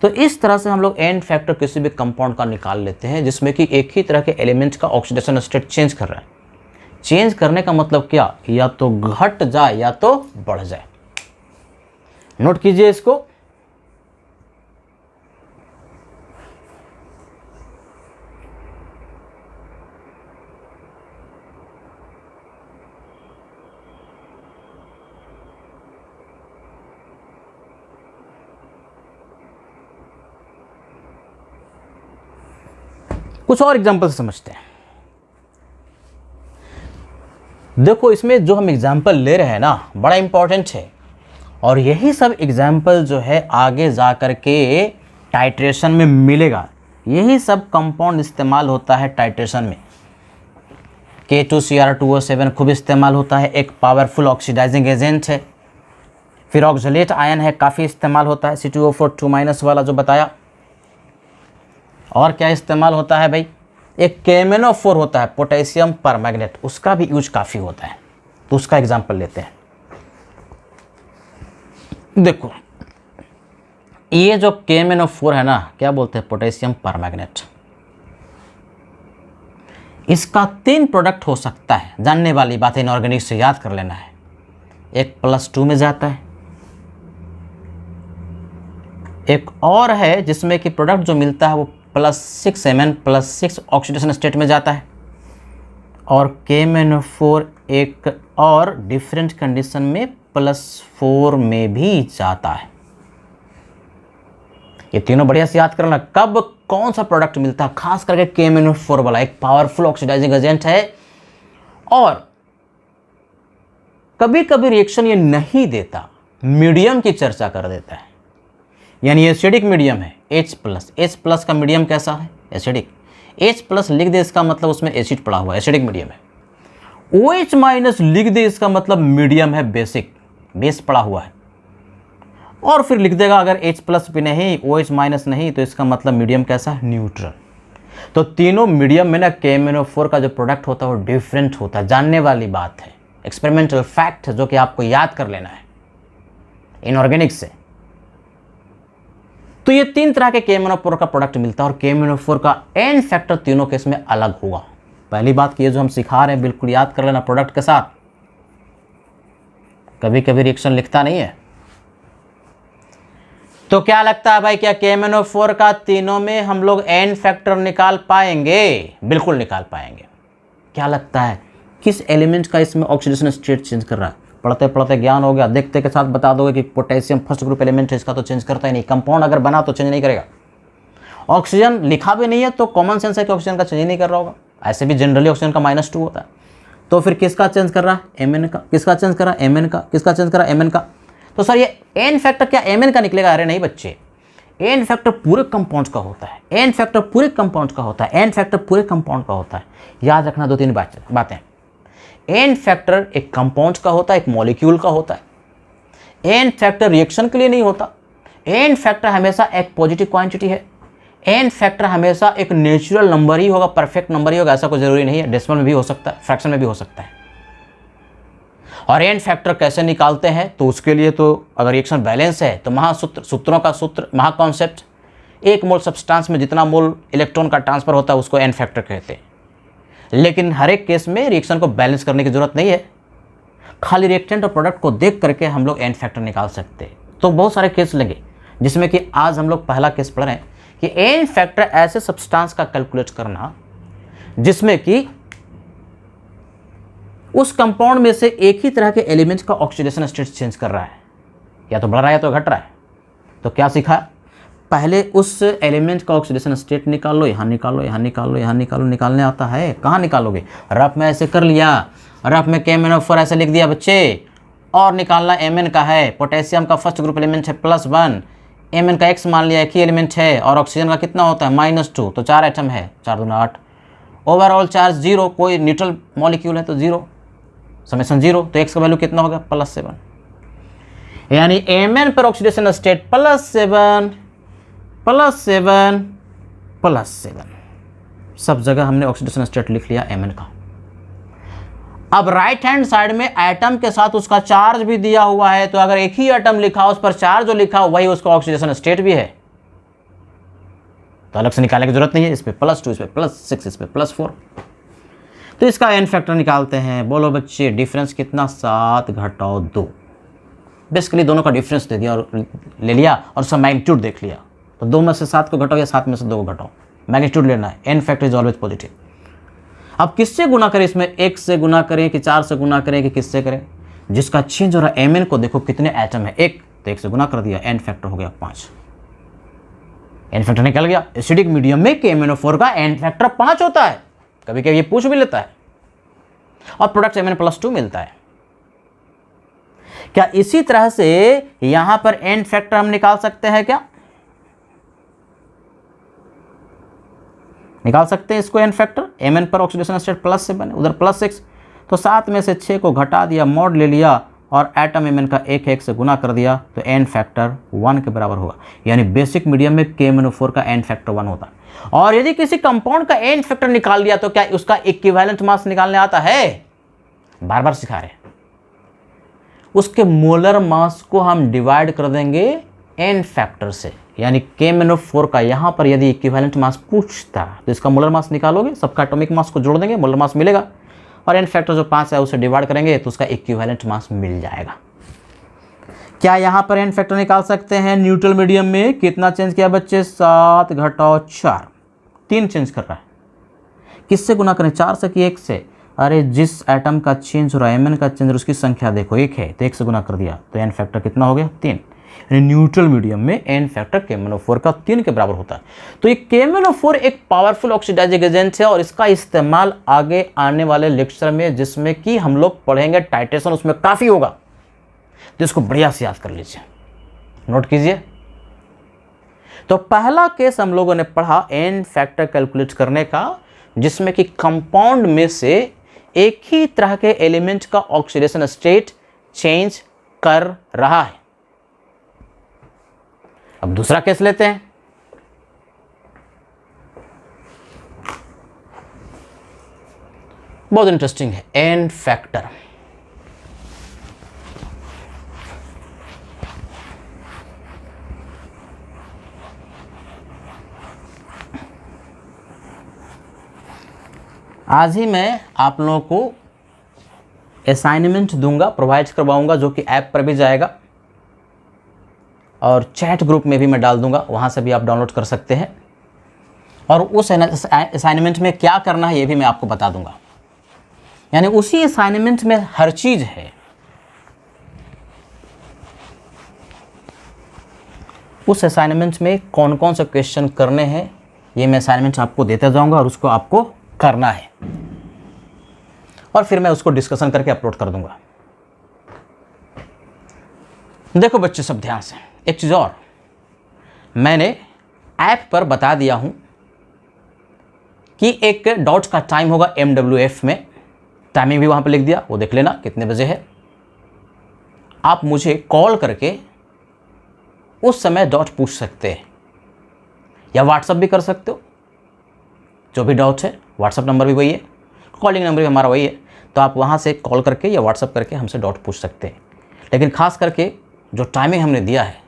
S1: तो इस तरह से हम लोग एन फैक्टर किसी भी कंपाउंड का निकाल लेते हैं जिसमें कि एक ही तरह के एलिमेंट का ऑक्सीडेशन स्टेट चेंज कर रहा है। चेंज करने का मतलब क्या, या तो घट जाए या तो बढ़ जाए। नोट कीजिए इसको। कुछ और एग्जाम्पल से समझते हैं। देखो इसमें जो हम एग्जाम्पल ले रहे हैं ना, बड़ा इंपॉर्टेंट है, और यही सब एग्जाम्पल जो है आगे जा कर के टाइट्रेशन में मिलेगा। यही सब कंपाउंड इस्तेमाल होता है टाइट्रेशन में। K2Cr2O7 खूब इस्तेमाल होता है, एक पावरफुल ऑक्सीडाइजिंग एजेंट है। फिर ऑक्सलेट आयन है, काफ़ी इस्तेमाल होता है, C2O4 2- वाला जो बताया। और क्या इस्तेमाल होता है भाई, एक KMnO4 होता है, पोटेशियम परमैंगनेट, उसका भी यूज काफ़ी होता है। तो उसका एग्जाम्पल लेते हैं। देखो ये जो KMnO4 है ना, क्या बोलते हैं, पोटेशियम परमैंगनेट। इसका 3 प्रोडक्ट हो सकता है। जानने वाली बात है, इनऑर्गेनिक से याद कर लेना है। एक +2 में जाता है, एक और है जिसमें कि प्रोडक्ट जो मिलता है वो +6 Mn+6 ऑक्सीडेशन स्टेट में जाता है, और KMnO4 एक और डिफरेंट कंडीशन में +4 में भी जाता है। ये तीनों बढ़िया से याद करना, कब कौन सा प्रोडक्ट मिलता है, खास करके KMnO4 वाला एक पावरफुल ऑक्सीडाइजिंग एजेंट है, और कभी कभी रिएक्शन ये नहीं देता, मीडियम की चर्चा कर देता है। यानी एसिडिक मीडियम है, H+ का मीडियम कैसा है, एसिडिक। H+ लिख दे इसका मतलब उसमें एसिड पड़ा हुआ है, एसिडिक मीडियम है। OH- लिख दे इसका मतलब मीडियम है, बेसिक, बेस पड़ा हुआ है। और फिर लिख देगा अगर H+ भी नहीं, OH- नहीं, तो इसका मतलब मीडियम कैसा है, न्यूट्रल। तो तीनों मीडियम में ना KMnO4 का जो प्रोडक्ट होता है वो डिफरेंट होता है। जानने वाली बात है, एक्सपेरिमेंटल फैक्ट है जो कि आपको याद कर लेना है इनऑर्गेनिक से। तो ये 3 तरह के KMnO4 का प्रोडक्ट मिलता है, और KMnO4 का N फैक्टर तीनों केस में अलग होगा। पहली बात कि ये जो हम सिखा रहे हैं बिल्कुल याद कर लेना, प्रोडक्ट के साथ कभी कभी रिएक्शन लिखता नहीं है। तो क्या लगता है भाई, क्या KMnO4 का तीनों में हम लोग N फैक्टर निकाल पाएंगे? बिल्कुल निकाल पाएंगे। क्या लगता है किस एलिमेंट का इसमें ऑक्सीडेशन स्टेट चेंज कर रहा है? पढ़ते पढ़ते ज्ञान हो गया, देखते के साथ बता दोगे कि पोटेशियम फर्स्ट ग्रुप एलिमेंट है, इसका तो चेंज करता ही नहीं। कंपाउंड अगर बना तो चेंज नहीं करेगा। ऑक्सीजन लिखा भी नहीं है तो कॉमन सेंस है कि ऑक्सीजन का चेंज नहीं कर रहा होगा। ऐसे भी जनरली ऑक्सीजन का -2 होता है। तो फिर किसका चेंज कर रहा है, Mn का। किसका चेंज कर रहा है, Mn का। किसका चेंज कर रहा है, Mn का। तो सर ये N फैक्टर क्या Mn का निकलेगा? अरे नहीं बच्चे, N फैक्टर पूरे कंपाउंड का होता है। N फैक्टर पूरे कंपाउंड का होता है। N फैक्टर पूरे कंपाउंड का होता है। याद रखना 2-3 बातें। N फैक्टर एक कंपाउंड का होता है, एक मॉलिक्यूल का होता है। N फैक्टर रिएक्शन के लिए नहीं होता। N फैक्टर हमेशा एक पॉजिटिव क्वांटिटी है। N फैक्टर हमेशा एक नेचुरल नंबर ही होगा, परफेक्ट नंबर ही होगा, ऐसा कोई जरूरी नहीं है। डेसिमल में भी हो सकता है, फ्रैक्शन में भी हो सकता है। और N फैक्टर कैसे निकालते हैं? तो उसके लिए तो अगर रिएक्शन बैलेंस है तो सूत्रों का सूत्र, महाकॉन्सेप्ट, 1 मोल सब्सटेंस में जितना मोल इलेक्ट्रॉन का ट्रांसफर होता है उसको N फैक्टर कहते हैं। लेकिन हर एक केस में रिएक्शन को बैलेंस करने की जरूरत नहीं है, खाली रिएक्टेंट और प्रोडक्ट को देख करके हम लोग N फैक्टर निकाल सकते हैं। तो बहुत सारे केस लेंगे, जिसमें कि आज हम लोग पहला केस पढ़ रहे हैं कि N फैक्टर ऐसे सब्सटेंस का कैलकुलेट करना जिसमें कि उस कंपाउंड में से एक ही तरह के एलिमेंट का ऑक्सीडेशन स्टेट चेंज कर रहा है, या तो बढ़ रहा है या तो घट रहा है। तो क्या सीखा? पहले उस एलिमेंट का ऑक्सीडेशन स्टेट निकाल लो, यहाँ निकालो, यहाँ निकालो, यहाँ निकालो। निकालने आता है, कहाँ निकालोगे? रफ में ऐसे कर लिया, रफ में KMnO4 ऐसे लिख दिया बच्चे, और निकालना Mn का है। पोटेशियम का फर्स्ट ग्रुप एलिमेंट है +1, Mn का X मान लिया, एक ही एलिमेंट है, और ऑक्सीजन का कितना होता है -2, तो 4 एटम है, 4 दूना 8। ओवरऑल चार्ज 0, कोई न्यूट्रल मॉलिक्यूल है तो 0, समेशन 0, तो X का वैल्यू कितना होगा +7। यानी Mn पर ऑक्सीडेशन स्टेट +7 +7 +7, सब जगह हमने ऑक्सीडेशन स्टेट लिख लिया Mn का। अब राइट हैंड साइड में एटम के साथ उसका चार्ज भी दिया हुआ है, तो अगर एक ही एटम लिखा उस पर चार्ज जो लिखा वही उसका ऑक्सीडेशन स्टेट भी है, तो अलग से निकालने की जरूरत नहीं है। इस पे +2, इस पे +6, इस पे +4। तो इसका एन फैक्टर निकालते हैं। बोलो बच्चे डिफरेंस कितना, 7 घटाओ 2। बेसिकली दोनों का डिफरेंस दे दिया और ले लिया और उसका मैग्नीट्यूड देख लिया। तो 2 में से 7 को घटाओ या 7 में से 2 को घटाओ, मैग्नीट्यूड लेना है। N factor is always positive. अब किससे गुना करें इसमें, 1 से गुना करें कि 4 से गुना करें कि किससे करें? जिसका चेंज हो रहा है mn को देखो कितने एटम है, 1, तो 1 से गुना कर दिया, एन फैक्टर हो गया 5। एन फैक्टर निकल गया। एसिडिक मीडियम में KMnO4 का एन फैक्टर 5 होता है। कभी कभी ये पूछ भी लेता है। और प्रोडक्ट Mn+2 मिलता है। क्या इसी तरह से यहां पर एन फैक्टर हम निकाल सकते हैं क्या? निकाल सकते हैं इसको एन फैक्टर। Mn पर ऑक्सीडेशन स्टेट प्लस से बने, उधर +6, तो 7 में से 6 को घटा दिया, मॉड ले लिया और एटम Mn का 1 से गुना कर दिया, तो एन फैक्टर 1 के बराबर होगा। यानी बेसिक मीडियम में KMnO4 का एन फैक्टर 1 होता है। और यदि किसी कंपाउंड का एन फैक्टर निकाल लिया तो क्या उसका इक्विवेलेंट मास निकालने आता है? बार बार सिखा रहे। उसके मोलर मास को हम डिवाइड कर देंगे एन फैक्टर से। यानी KMnO4 का यहां पर यदि इक्विवेलेंट मास पूछता तो इसका मोलर मास निकालोगे, सबका एटॉमिक मास को जोड़ देंगे, मोलर मास मिलेगा, और एन फैक्टर जो 5 है उसे डिवाइड करेंगे तो उसका इक्विवेलेंट मास मिल जाएगा। क्या यहां पर एन फैक्टर निकाल सकते हैं? न्यूट्रल मीडियम में कितना चेंज किया बच्चे? 7 घटाओ 4, 3 चेंज कर रहा है। किससे गुना करें, 4 से कि 1 से? अरे जिस एटम का चेंज हो रहा है, Mn का चेंज, उसकी संख्या देखो 1 है, तो 1 से गुना कर दिया, तो एन फैक्टर कितना हो गया? 3। यानी न्यूट्रल मीडियम में एन फैक्टर KMnO4 का 3 के बराबर होता है। तो ये KMnO4 एक पावरफुल ऑक्सीडाइजिंग एजेंट है और इसका इस्तेमाल आगे आने वाले लेक्चर में, जिसमें कि हम लोग पढ़ेंगे टाइट्रेशन, उसमें काफ़ी होगा, तो इसको बढ़िया से याद कर लीजिए, नोट कीजिए। तो पहला केस हम लोगों ने पढ़ा एन फैक्टर कैलकुलेट करने का, जिसमें कि कंपाउंड में से एक ही तरह के एलिमेंट का ऑक्सीडेशन स्टेट चेंज कर रहा है। अब दूसरा केस लेते हैं। बहुत इंटरेस्टिंग है, एन फैक्टर। आज ही मैं आप लोगों को असाइनमेंट दूंगा, प्रोवाइड करवाऊंगा, जो कि ऐप पर भी जाएगा और चैट ग्रुप में भी मैं डाल दूंगा, वहाँ से भी आप डाउनलोड कर सकते हैं। और उस असाइनमेंट में क्या करना है ये भी मैं आपको बता दूंगा। यानी उसी असाइनमेंट में हर चीज़ है। उस असाइनमेंट में कौन कौन से क्वेश्चन करने हैं ये मैं असाइनमेंट आपको देता जाऊंगा और उसको आपको करना है, और फिर मैं उसको डिस्कशन करके अपलोड कर दूंगा। देखो बच्चे सब ध्यान से, एक चीज़ और, मैंने ऐप पर बता दिया हूं कि एक डॉट का टाइम होगा MWF में, टाइमिंग भी वहां पर लिख दिया, वो देख लेना कितने बजे है। आप मुझे कॉल करके उस समय डॉट पूछ सकते हैं, या व्हाट्सअप भी कर सकते हो, जो भी डॉट है। व्हाट्सअप नंबर भी वही है, कॉलिंग नंबर भी हमारा वही है, तो आप वहाँ से कॉल करके या व्हाट्सअप करके हमसे डॉट पूछ सकते हैं। लेकिन खास करके जो टाइमिंग हमने दिया है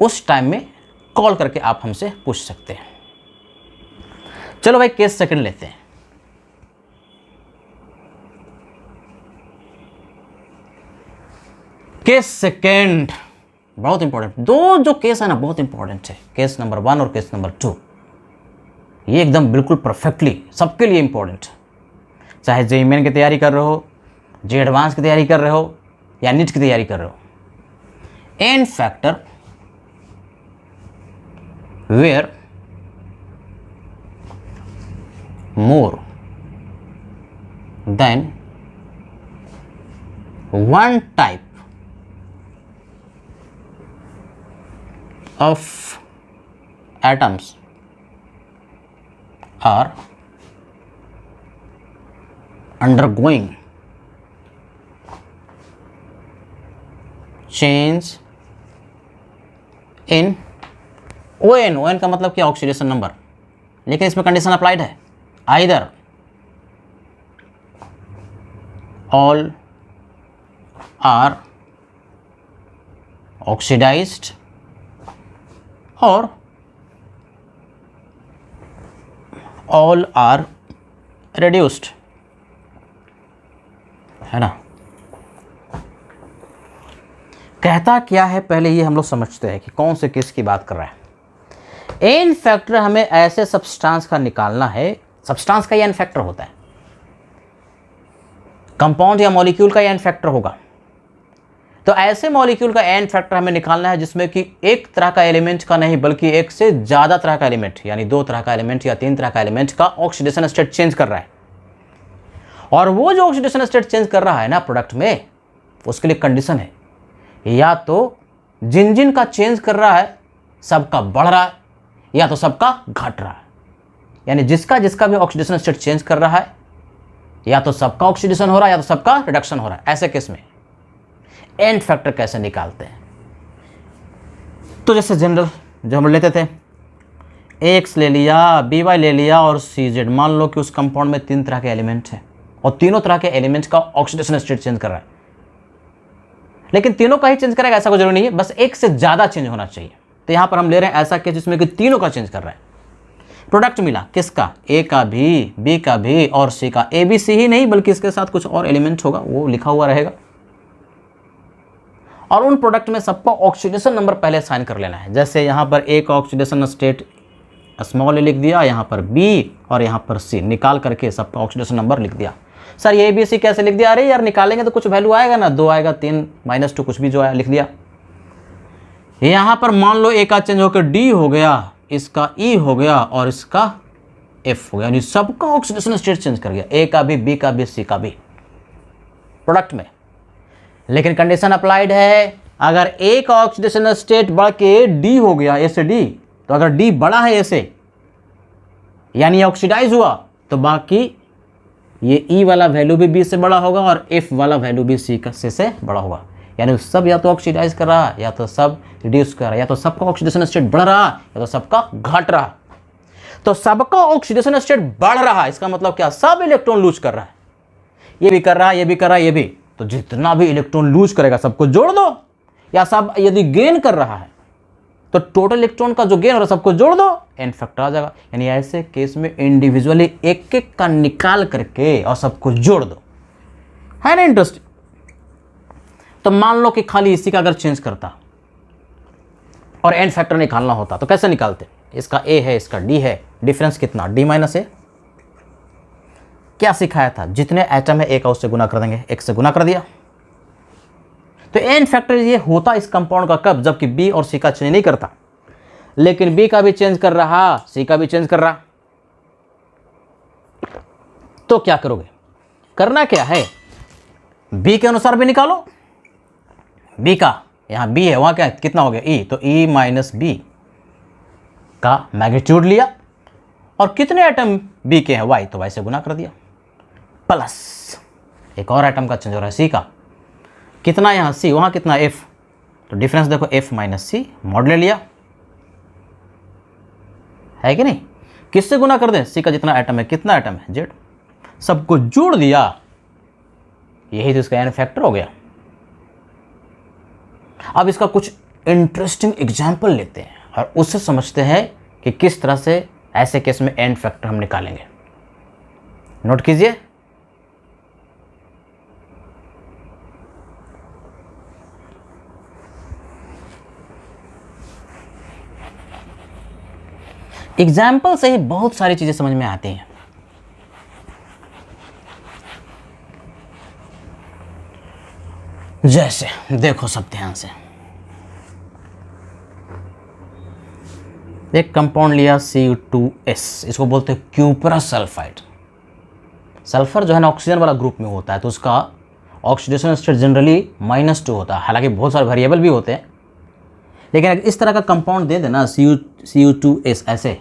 S1: उस टाइम में कॉल करके आप हमसे पूछ सकते हैं। चलो भाई केस सेकंड लेते हैं। केस सेकंड बहुत इंपॉर्टेंट, दो जो केस है ना बहुत इंपॉर्टेंट है, केस नंबर 1 और केस नंबर 2। ये एकदम बिल्कुल परफेक्टली सबके लिए इंपॉर्टेंट है, चाहे JEE मेन की तैयारी कर रहे हो, JEE एडवांस की तैयारी कर रहे हो, या नीट की तैयारी कर रहे हो। N factor where more than 1 type of atoms are undergoing change in ON। ON का मतलब क्या? Oxidation number. लेकिन इसमें कंडीशन अप्लाइड है, आइदर ऑल आर ऑक्सीडाइज्ड और all are रिड्यूस्ड, है ना। कहता क्या है पहले ये हम लोग समझते हैं कि कौन से केस की बात कर रहा है। एन फैक्टर हमें ऐसे सब्सटेंस का निकालना है, सब्सटेंस का ये एन फैक्टर होता है, कंपाउंड या मॉलिक्यूल का एन फैक्टर होगा। तो ऐसे मॉलिक्यूल का एन फैक्टर हमें निकालना है जिसमें कि एक तरह का एलिमेंट का नहीं बल्कि एक से ज़्यादा तरह का एलिमेंट, यानी 2 तरह का एलिमेंट या 3 तरह का एलिमेंट का ऑक्सीडेशन स्टेट चेंज कर रहा है। और वो जो ऑक्सीडेशन स्टेट चेंज कर रहा है ना प्रोडक्ट में, उसके लिए कंडीशन है या तो जिन जिन का चेंज कर रहा है सबका बढ़ रहा है या तो सबका घट रहा है। यानी जिसका जिसका भी ऑक्सीडेशन स्टेट चेंज कर रहा है या तो सबका ऑक्सीडेशन हो रहा है या तो सबका रिडक्शन हो रहा है। ऐसे केस में एंड फैक्टर कैसे निकालते हैं, तो जैसे जनरल जो हम लेते थे, एक्स ले लिया, बी वाई ले लिया और सी जेड। मान लो कि उस कंपाउंड में 3 तरह के एलिमेंट हैं और तीनों तरह के एलिमेंट्स का ऑक्सीडेशन स्टेट चेंज कर रहा है, लेकिन तीनों का ही चेंज करेगा ऐसा कोई जरूरी नहीं है, बस एक से ज़्यादा चेंज होना चाहिए। तो यहाँ पर हम ले रहे हैं ऐसा केस जिसमें कि तीनों का चेंज कर रहा है। प्रोडक्ट मिला किसका, ए का भी, बी का भी और सी का। ए बी सी ही नहीं बल्कि इसके साथ कुछ और एलिमेंट होगा, वो लिखा हुआ रहेगा। और उन प्रोडक्ट में सबका ऑक्सीडेशन नंबर पहले साइन कर लेना है। जैसे यहाँ पर ए का ऑक्सीडेशन स्टेट स्मॉल ए लिख दिया, यहाँ पर बी और यहाँ पर सी, निकाल करके सबका ऑक्सीडेशन नंबर लिख दिया। सर ये बी सी कैसे लिख दिया, अरे यार निकालेंगे तो कुछ वैल्यू आएगा ना, 2 आएगा, 3 -2 कुछ भी जो आया लिख दिया। यहाँ पर मान लो ए का चेंज होकर डी हो गया, इसका ई हो गया और इसका एफ हो गया, यानी सबका ऑक्सीडेशन स्टेट चेंज कर गया, ए का भी, बी का भी, सी का भी प्रोडक्ट में। लेकिन कंडीशन अप्लाइड है, अगर ए का ऑक्सीडेशन स्टेट बढ़ के डी हो गया, ए से डी, तो अगर डी बड़ा है ए से यानी ऑक्सीडाइज हुआ, तो बाकी ये ई वाला वैल्यू भी बी से बड़ा होगा और एफ वाला वैल्यू भी सी का से बड़ा होगा। यानी सब या तो ऑक्सीडाइज कर रहा है या तो सब रिड्यूस कर रहा है, या तो सबका ऑक्सीडेशन स्टेट बढ़ रहा है या तो सबका घट रहा है। तो सबका ऑक्सीडेशन स्टेट बढ़ रहा है, इसका मतलब क्या, सब इलेक्ट्रॉन लूज कर रहा है, ये भी कर रहा है, ये भी कर रहा है, ये भी। तो जितना भी इलेक्ट्रॉन लूज करेगा सबको जोड़ दो, या सब यदि गेन कर रहा है तो टोटल इलेक्ट्रॉन का जो गेन हो रहा है सबको जोड़ दो, एन फैक्टर आ जाएगा। यानी ऐसे केस में इंडिविजुअली एक एक का निकाल करके और सबको जोड़ दो, है ना इंटरेस्टिंग। तो मान लो कि खाली इसी का अगर चेंज करता और एन फैक्टर निकालना होता तो कैसे निकालते, इसका ए है इसका डी है, डिफरेंस कितना, डी माइनस ए। क्या सिखाया था, जितने एटम है ए का उससे गुना कर देंगे, एक से गुना कर दिया। तो एन फैक्टर ये होता इस कंपाउंड का कब, जबकि बी और सी का चेंज नहीं करता, लेकिन बी का भी चेंज कर रहा, सी का भी चेंज कर रहा। तो क्या करोगे, करना क्या है, बी के अनुसार भी निकालो। बी का यहाँ बी है, वहाँ क्या है, कितना हो गया ई, तो ई माइनस बी का मैग्नीट्यूड लिया और कितने एटम बी के हैं वाई, तो वाई से गुना कर दिया, प्लस एक और एटम का चेंज हो रहा है सी का, कितना यहाँ सी, वहाँ कितना एफ, तो डिफरेंस देखो एफ माइनस सी, मॉड ले लिया, है कि नहीं। किससे गुना कर दें, सी का जितना एटम है, कितना एटम है जेड, सबको जोड़ दिया, यही तो इसका एन फैक्टर हो गया। अब इसका कुछ इंटरेस्टिंग एग्जाम्पल लेते हैं और उससे समझते हैं कि किस तरह से ऐसे केस में एन फैक्टर हम निकालेंगे। नोट कीजिए, एग्जाम्पल से ही बहुत सारी चीजें समझ में आती हैं। जैसे देखो सब ध्यान से, एक कंपाउंड लिया Cu2S, इसको बोलते हैं क्यूपरस सल्फाइड। सल्फर जो है ना ऑक्सीजन वाला ग्रुप में होता है, तो उसका ऑक्सीडेशन स्टेट जनरली -2 होता है, हालांकि बहुत सारे वेरिएबल भी होते हैं, लेकिन अगर इस तरह का कंपाउंड दे देना Cu2S ऐसे,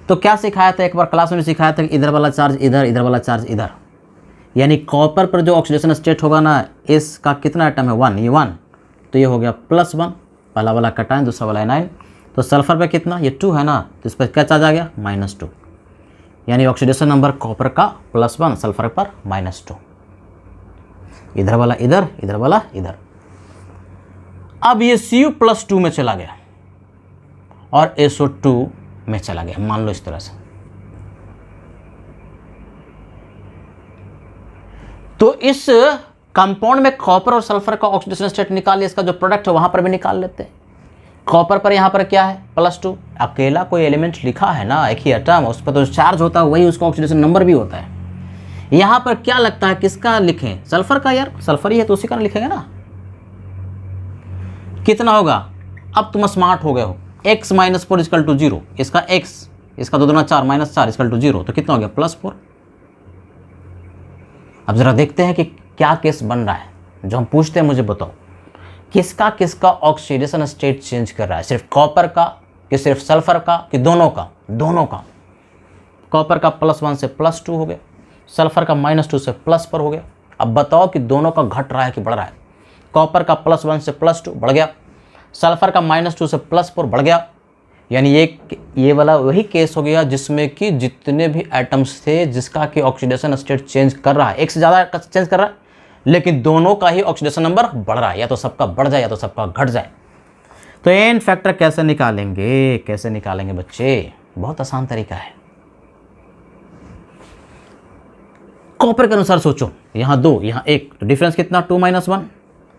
S1: तो क्या सिखाया था, एक बार क्लास में सिखाया था कि इधर वाला चार्ज इधर, इधर वाला चार्ज इधर, यानी कॉपर पर जो ऑक्सीडेशन स्टेट होगा ना, इसका कितना एटम है 1, ये 1, तो ये हो गया +1, पहला वाला कटाइन दूसरा वाला एनाइन। तो सल्फर पे कितना, ये 2 है ना, तो इस पर क्या चार्ज आ गया -2, यानी ऑक्सीडेशन नंबर कॉपर का +1, सल्फर पर -2, इधर वाला इधर, इधर वाला इधर। अब ये Cu+2 में चला गया और SO2 में चला गया, मान लो इस तरह से। तो इस कंपाउंड में कॉपर और सल्फर का ऑक्सीडेशन स्टेट निकाल लिया, इसका जो प्रोडक्ट है वहां पर भी निकाल लेते हैं। कॉपर पर यहाँ पर क्या है +2, अकेला कोई एलिमेंट लिखा है ना, एक ही एटम, उस पर तो चार्ज होता है, वही उसका ऑक्सीडेशन नंबर भी होता है। यहाँ पर क्या लगता है किसका लिखें, सल्फर का, यार सल्फर ही है तो उसी का लिखेंगे ना। कितना होगा, अब तुम स्मार्ट हो गए हो, x - 4 = 0, इसका x, इसका 2 दूना 4 -4 = 0, तो कितना हो गया +4। अब जरा देखते हैं कि क्या केस बन रहा है, जो हम पूछते हैं मुझे बताओ, किसका किसका ऑक्सीडेशन स्टेट चेंज कर रहा है, सिर्फ कॉपर का कि सिर्फ सल्फर का कि दोनों का, दोनों का। कॉपर का +1 से +2 हो गया, सल्फर का -2 से +4 हो गया। अब बताओ कि दोनों का घट रहा है कि बढ़ रहा है। कॉपर का +1 से +2 बढ़ गया, सल्फर का -2 से +4 बढ़ गया। यानी ये वाला वही केस हो गया जिसमें कि जितने भी एटम्स थे जिसका कि ऑक्सीडेशन स्टेट चेंज कर रहा है, एक से ज़्यादा चेंज कर रहा है, लेकिन दोनों का ही ऑक्सीडेशन नंबर बढ़ रहा है, या तो सबका बढ़ जाए या तो सबका घट जाए। तो एन फैक्टर कैसे निकालेंगे, कैसे निकालेंगे बच्चे, बहुत आसान तरीका है। कॉपर के अनुसार सोचो, यहाँ 2 यहाँ 1, तो डिफरेंस कितना 2 - 1,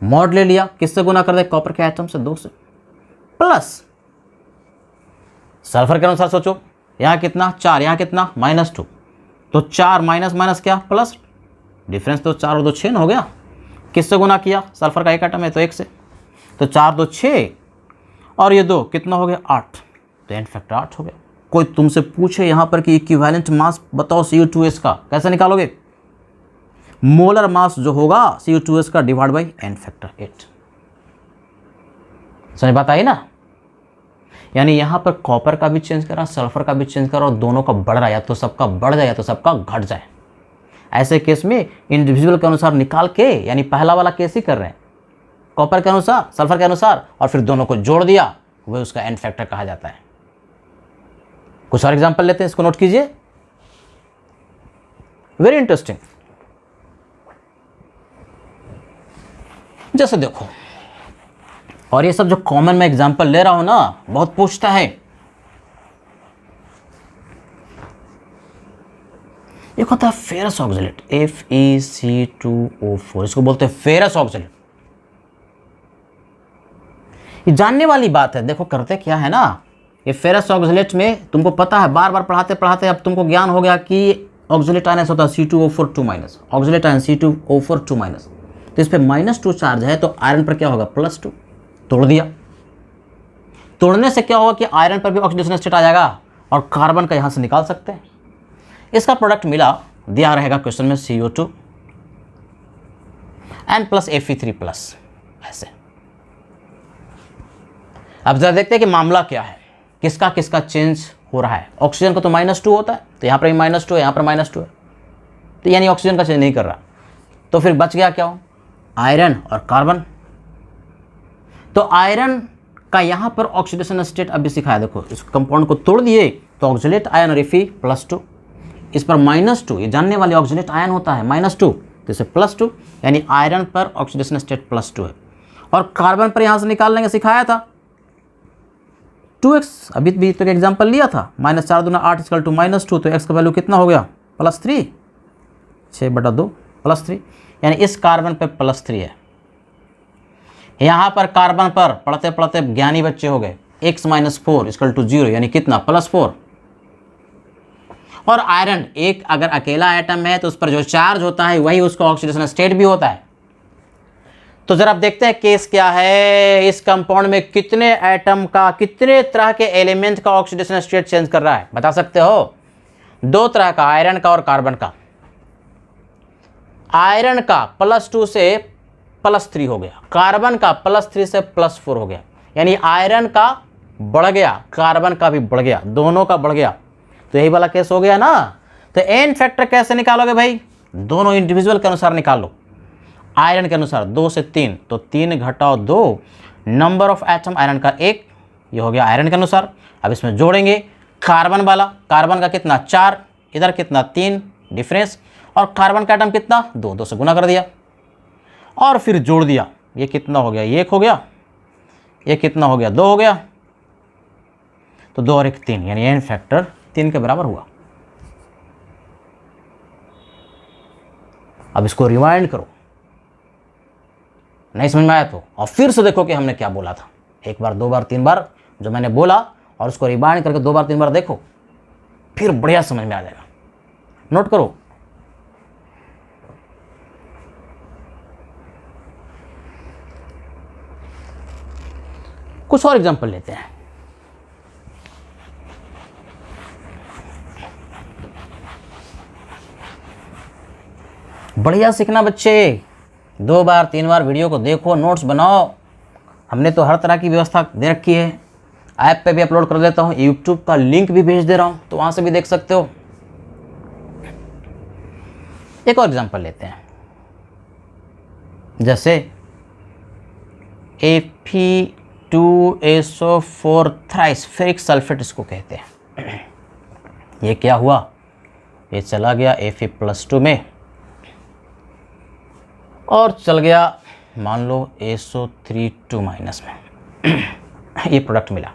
S1: मॉड ले लिया, किससे गुना कर दे, कॉपर के एटम से 2 से, प्लस सल्फर के अनुसार सोचो, यहाँ कितना 4, यहाँ कितना -2, तो 4 माइनस क्या प्लस, डिफरेंस तो 4 और 2 6 हो गया, किससे गुना किया, सल्फर का एक एटम है तो 1 से, तो 4 2 6 और ये 2 कितना हो गया 8, तो एन फैक्टर 8 हो गया। कोई तुमसे पूछे यहाँ पर कि इक्विवेलेंट मास बताओ CO2S का, कैसे निकालोगे, मोलर मास जो होगा CO2S का डिवाइड बाई एन फैक्टर 8। समझ बात आई ना। यानी यहाँ पर कॉपर का भी चेंज करा, सल्फर का भी चेंज करा, और दोनों का बढ़ रहा है, या तो सबका बढ़ जाए या तो सबका घट जाए। ऐसे केस में इंडिविजुअल के अनुसार निकाल के, यानी पहला वाला केस ही कर रहे हैं, कॉपर के अनुसार सल्फर के अनुसार, और फिर दोनों को जोड़ दिया, वह उसका एन फैक्टर कहा जाता है। कुछ और एग्जांपल लेते हैं, इसको नोट कीजिए, वेरी इंटरेस्टिंग। जैसे देखो, और ये सब जो कॉमन मैं एग्जांपल ले रहा हूं ना, बहुत पूछता है। एक होता है फेरस ऑक्सलेट, FeC2O4, इसको बोलते हैं फेरस ऑक्सलेट। ये जानने वाली बात है। देखो करते क्या है ना, ये फेरस ऑक्सलेट में तुमको पता है, बार बार पढ़ाते पढ़ाते अब तुमको ज्ञान हो गया कि ऑक्सलेट आयन होता है C2O4 2-, ऑक्सलेट आयन C2O4 2-, तो इस पे -2 चार्ज है, तो आयरन पर क्या होगा +2, तोड़ दिया। तोड़ने से क्या होगा कि आयरन पर भी ऑक्सीडेशन स्टेट आ जाएगा, और कार्बन का यहां से निकाल सकते हैं। इसका प्रोडक्ट मिला, दिया रहेगा क्वेश्चन में CO2 N + Fe3+, ऐसे। अब जरा देखते हैं कि मामला क्या है, किसका किसका चेंज हो रहा है। ऑक्सीजन का तो -2 होता है, तो यहाँ पर भी -2 है, यहाँ पर -2 है, तो यानी ऑक्सीजन का चेंज नहीं कर रहा, तो फिर बच गया क्या हो, आयरन और कार्बन। तो आयरन का यहाँ पर ऑक्सीडेशन स्टेट अभी सिखाया, देखो इस कंपाउंड को तोड़ दिए तो ऑक्सीलेट आयन और Fe+2, इस पर -2, ये जानने वाले ऑक्सीलेट आयन होता है -2, तो इसे +2, यानी आयरन पर ऑक्सीडेशन स्टेट +2 है। और कार्बन पर यहाँ से निकाल लेंगे, सिखाया था 2x, अभी भी तो एग्जाम्पल लिया था, -4 दूना 8 = -2, तो x का वैल्यू कितना हो गया +3, 6/2 +3, यानी इस कार्बन पे +3 है। यहाँ पर कार्बन पर पढ़ते पढ़ते ज्ञानी बच्चे हो गए, x - 4 = 0, यानी कितना +4। और आयरन एक अगर अकेला एटम है तो उस पर जो चार्ज होता है वही उसका ऑक्सीडेशन स्टेट भी होता है। तो जरा आप देखते हैं केस क्या है, इस कंपाउंड में कितने एटम का, कितने तरह के एलिमेंट का ऑक्सीडेशन स्टेट चेंज कर रहा है, बता सकते हो। 2 तरह का, आयरन का और कार्बन का। आयरन का +2 से +3 हो गया, कार्बन का +3 से +4 हो गया, यानी आयरन का बढ़ गया, कार्बन का भी बढ़ गया, दोनों का बढ़ गया। तो यही वाला केस हो गया ना। तो एन फैक्टर कैसे निकालोगे भाई, दोनों इंडिविजुअल के अनुसार निकाल लो। आयरन के अनुसार 2 से 3, तो 3 घटाओ 2, नंबर ऑफ एटम आयरन का 1, ये हो गया आयरन के अनुसार। अब इसमें जोड़ेंगे कार्बन वाला, कार्बन का कितना 4, इधर कितना 3 डिफरेंस, और कार्बन का एटम कितना 2, 2 से गुना कर दिया और फिर जोड़ दिया। ये कितना हो गया, 1 हो गया, ये कितना हो गया 2 हो गया, तो 2 और 1 3, यानी एन फैक्टर 3 के बराबर हुआ। अब इसको रिवाइंड करो, नहीं समझ में आया तो और फिर से देखो कि हमने क्या बोला था। एक बार, दो बार, तीन बार जो मैंने बोला और उसको रिवाइंड करके दो बार तीन बार देखो, फिर बढ़िया समझ में आ जाएगा। नोट करो। कुछ और एग्जांपल लेते हैं। बढ़िया सीखना बच्चे, दो बार तीन बार वीडियो को देखो, नोट्स बनाओ। हमने तो हर तरह की व्यवस्था दे रखी है, ऐप पे भी अपलोड कर देता हूँ, यूट्यूब का लिंक भी भेज दे रहा हूँ, तो वहाँ से भी देख सकते हो। एक और एग्जांपल लेते हैं, जैसे Fe2SO4 थ्राइस फेरिक सल्फेट इसको कहते हैं। ये क्या हुआ, ये चला गया Fe+2 में और चल गया मान लो SO3 माइनस में। ये प्रोडक्ट मिला।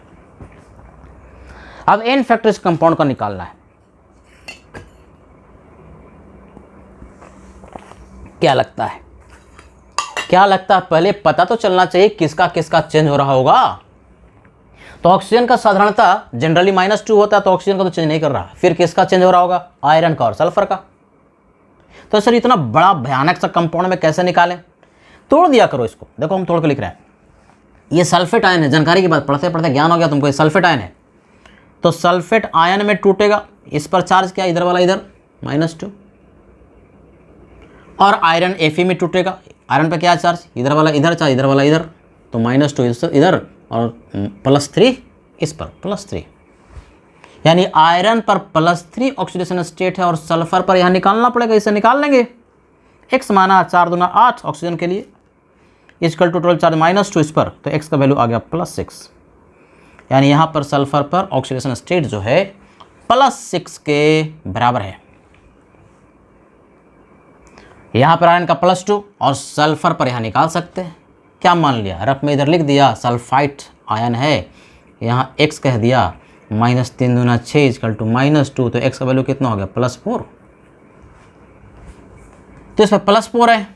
S1: अब एन फैक्टर इस कंपाउंड का निकालना है। क्या लगता है, क्या लगता है? पहले पता तो चलना चाहिए किसका किसका चेंज हो रहा होगा। तो ऑक्सीजन का साधारणतः जनरली -2 होता है, तो ऑक्सीजन का तो चेंज नहीं कर रहा, फिर किसका चेंज हो रहा होगा? आयरन का और सल्फर का। तो सर इतना बड़ा भयानक सा कंपाउंड में कैसे निकालें? तोड़ दिया करो इसको। देखो हम तोड़ के लिख रहे हैं, ये सल्फेट आयन है, जानकारी की बात, पढ़ते पढ़ते ज्ञान हो गया तुमको, ये सल्फेट आयन है। तो सल्फेट आयन में टूटेगा, इस पर चार्ज क्या, इधर वाला इधर -2, और आयरन Fe में टूटेगा, आयरन पे क्या चार्ज, इधर वाला इधर, चार्ज इधर वाला इधर, तो -2 इधर और +3 इस पर, +3। यानी आयरन पर +3 ऑक्सीडेशन स्टेट है और सल्फर पर यहाँ निकालना पड़ेगा। इसे निकाल लेंगे। x माना 4 दूना 8 ऑक्सीजन के लिए, इक्वल टू टोटल चार्ज -2 इस पर, तो x का वैल्यू आ गया +6। यानी यहाँ पर सल्फर पर ऑक्सीडेशन स्टेट जो है +6 के बराबर है। यहाँ पर आयरन का +2 और सल्फर पर यहाँ निकाल सकते हैं। क्या मान लिया, रफ में इधर लिख दिया सल्फाइट आयन है, यहाँ x कह दिया, -3 दूना 6 इक्वल टू -2, तो x का वैल्यू कितना हो गया, +4। तो इसमें +4 है।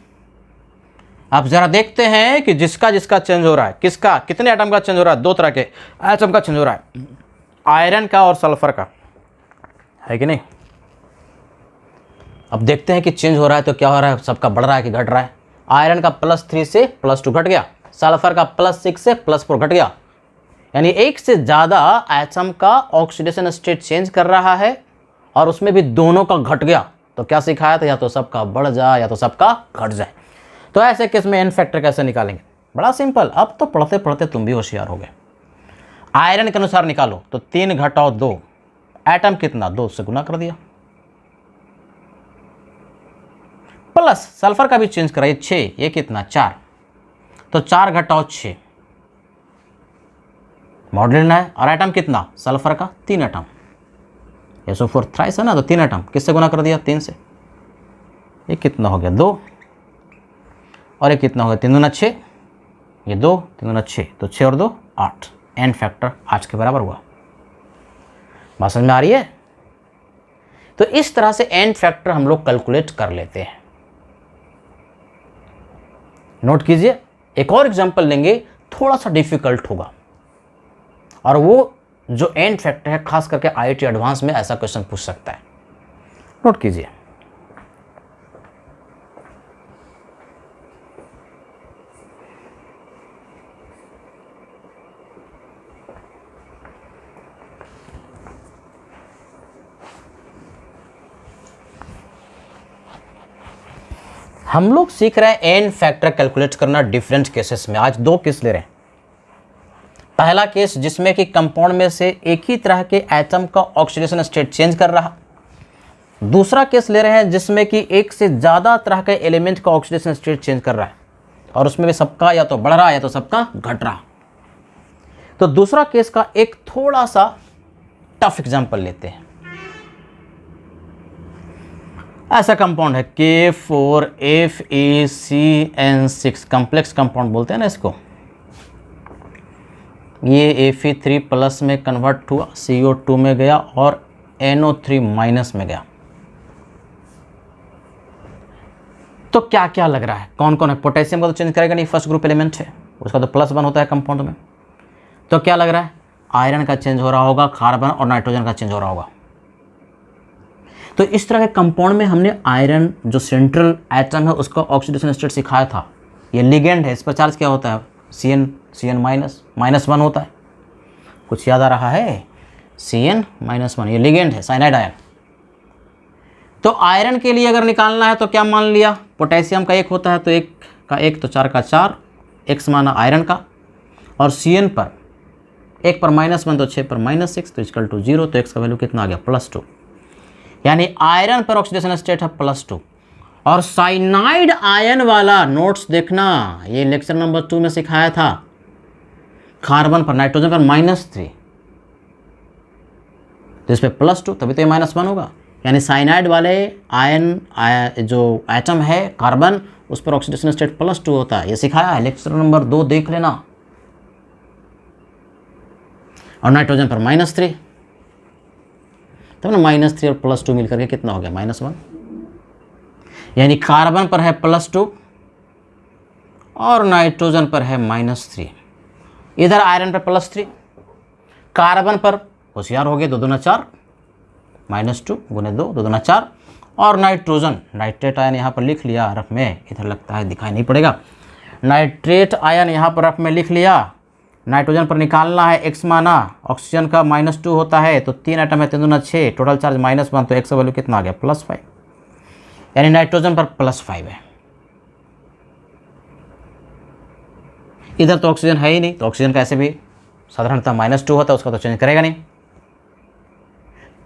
S1: अब जरा देखते हैं कि जिसका जिसका चेंज हो रहा है, किसका कितने एटम का चेंज हो रहा है, दो तरह के एटम का चेंज हो रहा है, आयरन का और सल्फर का, है कि नहीं? अब देखते हैं कि चेंज हो रहा है तो क्या हो रहा है, सबका बढ़ रहा है कि घट रहा है। आयरन का +3 से +2 घट गया, सल्फर का +6 से +4 घट गया। यानी एक से ज़्यादा एटम का ऑक्सीडेशन स्टेट चेंज कर रहा है और उसमें भी दोनों का घट गया। तो क्या सिखाया था, या तो सबका बढ़ जाए या तो सबका घट जाए। तो ऐसे केस में एन फैक्टर कैसे निकालेंगे? बड़ा सिंपल, अब तो पढ़ते पढ़ते तुम भी होशियार हो गए। आयरन के अनुसार निकालो, तो 3 घटाओ 2, एटम कितना, 2 से गुना कर दिया, प्लस सल्फर का भी चेंज कराइए 6, ये कितना 4, तो 4 घटाओ 6 मॉडल लेना है। और एटम कितना, सल्फर का 3 एटम, SO4 थ्राइस है ना, तो 3 एटम किससे गुना कर दिया, 3 से। ये कितना हो गया 2, और ये कितना हो गया 3 दूना 6, ये 2 3 दूना 6, तो 6 और 2 8। एन फैक्टर 8 के बराबर हुआ। बात समझ में आ रही है? तो इस तरह से एन फैक्टर हम लोग कैलकुलेट कर लेते हैं। नोट कीजिए, एक और एग्जांपल लेंगे, थोड़ा सा डिफिकल्ट होगा, और वो जो एन फैक्टर है खास करके IIT एडवांस में ऐसा क्वेश्चन पूछ सकता है। नोट कीजिए, हम लोग सीख रहे हैं एन फैक्टर कैलकुलेट करना डिफरेंट केसेस में। आज 2 केस ले रहे हैं। पहला केस जिसमें कि कंपाउंड में से एक ही तरह के एटम का ऑक्सीडेशन स्टेट चेंज कर रहा। दूसरा केस ले रहे हैं जिसमें कि एक से ज़्यादा तरह के एलिमेंट का ऑक्सीडेशन स्टेट चेंज कर रहा है और उसमें भी सबका या तो बढ़ रहा है या तो सबका घट रहा। तो दूसरा केस का एक थोड़ा सा टफ एग्जाम्पल लेते हैं। ऐसा कंपाउंड है K4FeCN6, कॉम्प्लेक्स कंपाउंड बोलते हैं ना इसको। ये Fe3+ में कन्वर्ट हुआ, CO2 में गया और NO3- में गया। तो क्या क्या लग रहा है, कौन कौन है? पोटेशियम का तो चेंज करेगा नहीं, फर्स्ट ग्रुप एलिमेंट है, उसका तो +1 होता है कंपाउंड में। तो क्या लग रहा है? आयरन का चेंज हो रहा होगा, कार्बन और नाइट्रोजन का चेंज हो रहा होगा। तो इस तरह के कंपाउंड में हमने आयरन जो सेंट्रल एटम है उसका ऑक्सीडेशन स्टेट सिखाया था। ये लिगेंड है, इस पर चार्ज क्या होता है? CN-1 होता है। कुछ याद आ रहा है? CN-1, ये लिगेंड है, साइनाइड आयन। तो आयरन के लिए अगर निकालना है तो क्या मान लिया? पोटेशियम का 1 होता है, तो 1 का 1 तो 4 का 4, x माना आयरन का, और CN पर 1 पर -1 तो 6 पर -6 तो इक्वल टू 0, तो x का वैल्यू कितना आ गया? +2। यानी आयरन पर ऑक्सीडेशन स्टेट है +2। और साइनाइड आयन वाला नोट्स देखना, ये लेक्चर नंबर 2 में सिखाया था, कार्बन पर नाइट्रोजन पर -3, तो इस पर +2, तभी तो ये -1 होगा। यानी साइनाइड वाले आयन जो एटम है कार्बन, उस पर ऑक्सीडेशन स्टेट +2 होता है। ये सिखाया है, लेक्चर नंबर 2 देख लेना। और नाइट्रोजन पर -3, तब ना -3 और +2 मिलकर के कितना हो गया? -1। यानी कार्बन पर है +2 और नाइट्रोजन पर है -3। इधर आयरन पर +3, कार्बन पर होशियार हो गए, 2 दूना 4, -2 गुने 2, 2 दूना 4, और नाइट्रोजन, नाइट्रेट आयन यहाँ पर लिख लिया रफ में, इधर लगता है दिखाई नहीं पड़ेगा, नाइट्रेट आयन यहाँ पर रफ में लिख लिया। नाइट्रोजन पर निकालना है, x माना, ऑक्सीजन का -2 होता है, तो 3 एटम है, 3 दूना 6, टोटल चार्ज -1, तो x का वैल्यू कितना आ गया? +5। यानी नाइट्रोजन पर +5 है। इधर तो ऑक्सीजन है ही नहीं, तो ऑक्सीजन का ऐसे भी साधारणतः -2 होता है, उसका तो चेंज करेगा नहीं।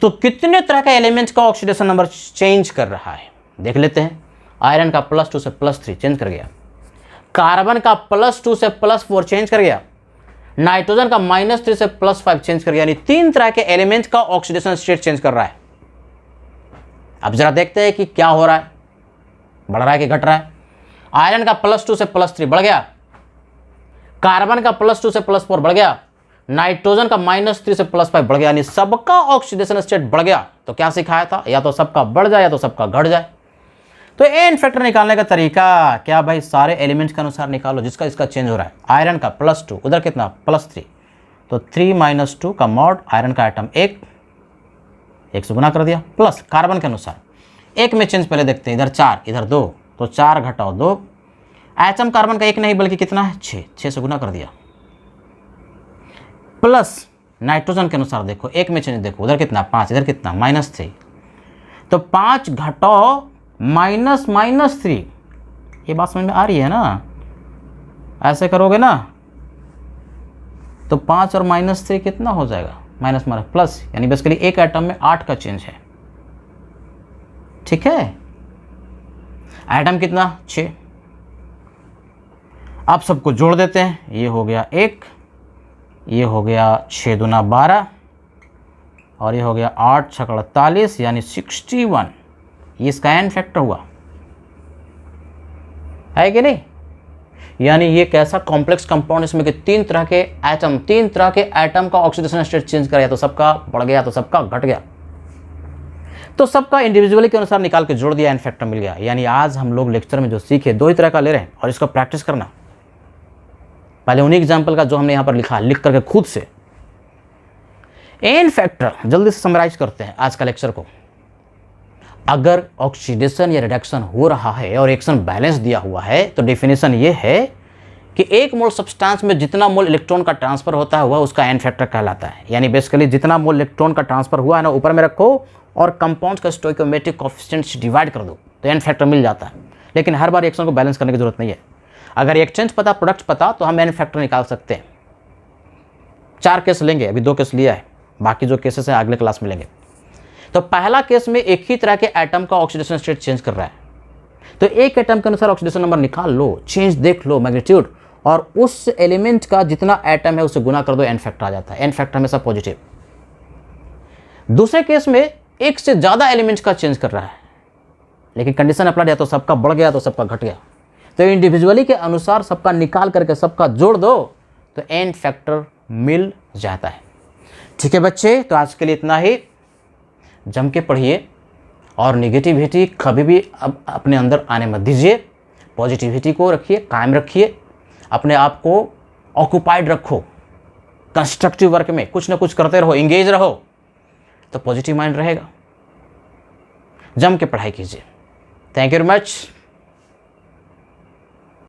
S1: तो कितने तरह का एलिमेंट्स का ऑक्सीडेशन नंबर चेंज कर रहा है देख लेते हैं। आयरन का +2 से +3 चेंज कर गया, कार्बन का +2 से +4 चेंज कर गया, नाइट्रोजन का -3 से +5 चेंज कर गया। यानी 3 तरह के एलिमेंट्स का ऑक्सीडेशन स्टेट चेंज कर रहा है। अब जरा देखते हैं कि क्या हो रहा है, बढ़ रहा है कि घट रहा है। आयरन का +2 से +3 बढ़ गया, कार्बन का +2 से +4 बढ़ गया, नाइट्रोजन का -3 से +5 बढ़ गया। यानी सबका ऑक्सीडेशन स्टेट बढ़ गया। तो क्या सिखाया था? या तो सबका बढ़ जाए या तो सबका घट जाए। तो एन फैक्टर निकालने का तरीका क्या भाई? सारे एलिमेंट्स के अनुसार निकालो जिसका इसका चेंज हो रहा है। आयरन का +2, उधर कितना? +3, तो 3 - 2 का मॉड, आयरन का आइटम 1 से गुना कर दिया, प्लस कार्बन के अनुसार 1 में चेंज पहले देखते हैं, इधर 4 इधर 2, तो 4 घटाओ 2, एटम कार्बन का 1 नहीं बल्कि कितना है? 6 से गुना कर दिया, प्लस नाइट्रोजन के अनुसार देखो 1 में चेंज देखो, उधर कितना? 5, इधर कितना? -3, तो 5 घटाओ -3। ये बात समझ में आ रही है ना? ऐसे करोगे ना तो 5 और -3 कितना हो जाएगा? माइनस माइनस प्लस, यानी बेसिकली एक एटम में 8 का चेंज है। ठीक है, एटम कितना? 6। अब सबको जोड़ देते हैं, ये हो गया 1, ये हो गया 6 दूना 12, और ये हो गया 8 छक 48, यानी 61। ये इसका एन फैक्टर हुआ है कि नहीं? यानी ये कैसा कॉम्प्लेक्स कंपाउंड, इसमें कि 3 तरह के एटम का ऑक्सीडेशन स्टेट चेंज कर, या तो सबका बढ़ गया तो सबका घट गया। तो सबका इंडिविजुअली के अनुसार निकाल के जोड़ दिया, एन फैक्टर मिल गया। यानी आज हम लोग लेक्चर में जो सीखे 2 ही तरह का ले रहे हैं, और इसको प्रैक्टिस करना। पहले उन्हीं एग्जाम्पल का जो हमने यहाँ पर लिखा, लिख करके खुद से एन फैक्टर जल्दी से समराइज करते हैं आज का लेक्चर को। अगर ऑक्सीडेशन या रिडक्शन हो रहा है और रिएक्शन बैलेंस दिया हुआ है, तो डेफिनेशन ये है कि 1 मोल सब्सटेंस में जितना मोल इलेक्ट्रॉन का ट्रांसफर होता है वह उसका एन फैक्टर कहलाता है। यानी बेसिकली जितना मोल इलेक्ट्रॉन का ट्रांसफर हुआ है ना, ऊपर में रखो और कंपाउंड्स का स्टोइकोमेट्रिक कोएफिशिएंट से डिवाइड कर दो, तो एन फैक्टर मिल जाता है। लेकिन हर बार रिएक्शन को बैलेंस करने की जरूरत नहीं है। अगर एक्सचेंज पता, प्रोडक्ट पता, तो हम एन फैक्टर निकाल सकते हैं। 4 केस लेंगे, अभी 2 केस लिया है, बाकी जो केसेस है अगले क्लास में लेंगे। तो पहला केस में एक ही तरह के एटम का ऑक्सीडेशन स्टेट चेंज कर रहा है, तो एक एटम के अनुसार ऑक्सीडेशन नंबर निकाल लो, चेंज देख लो मैग्नीट्यूड, और उस एलिमेंट का जितना एटम है उसे गुना कर दो, एन फैक्टर आ जाता है। एन फैक्टर हमेशा पॉजिटिव। दूसरे केस में एक से ज्यादा एलिमेंट्स का चेंज कर रहा है, लेकिन कंडीशन अप्लाई, या तो सबका बढ़ गया तो सबका घट गया। तो इंडिविजुअली के अनुसार सबका निकाल करके सबका जोड़ दो, तो एन फैक्टर मिल जाता है। ठीक है बच्चे, तो आज के लिए इतना ही। जम के पढ़िए, और निगेटिविटी कभी भी अब अपने अंदर आने मत दीजिए। पॉजिटिविटी को रखिए, कायम रखिए, अपने आप को ऑक्यूपाइड रखो, कंस्ट्रक्टिव वर्क में कुछ ना कुछ करते रहो, इंगेज रहो, तो पॉजिटिव माइंड रहेगा। जम के पढ़ाई कीजिए। Thank you very much.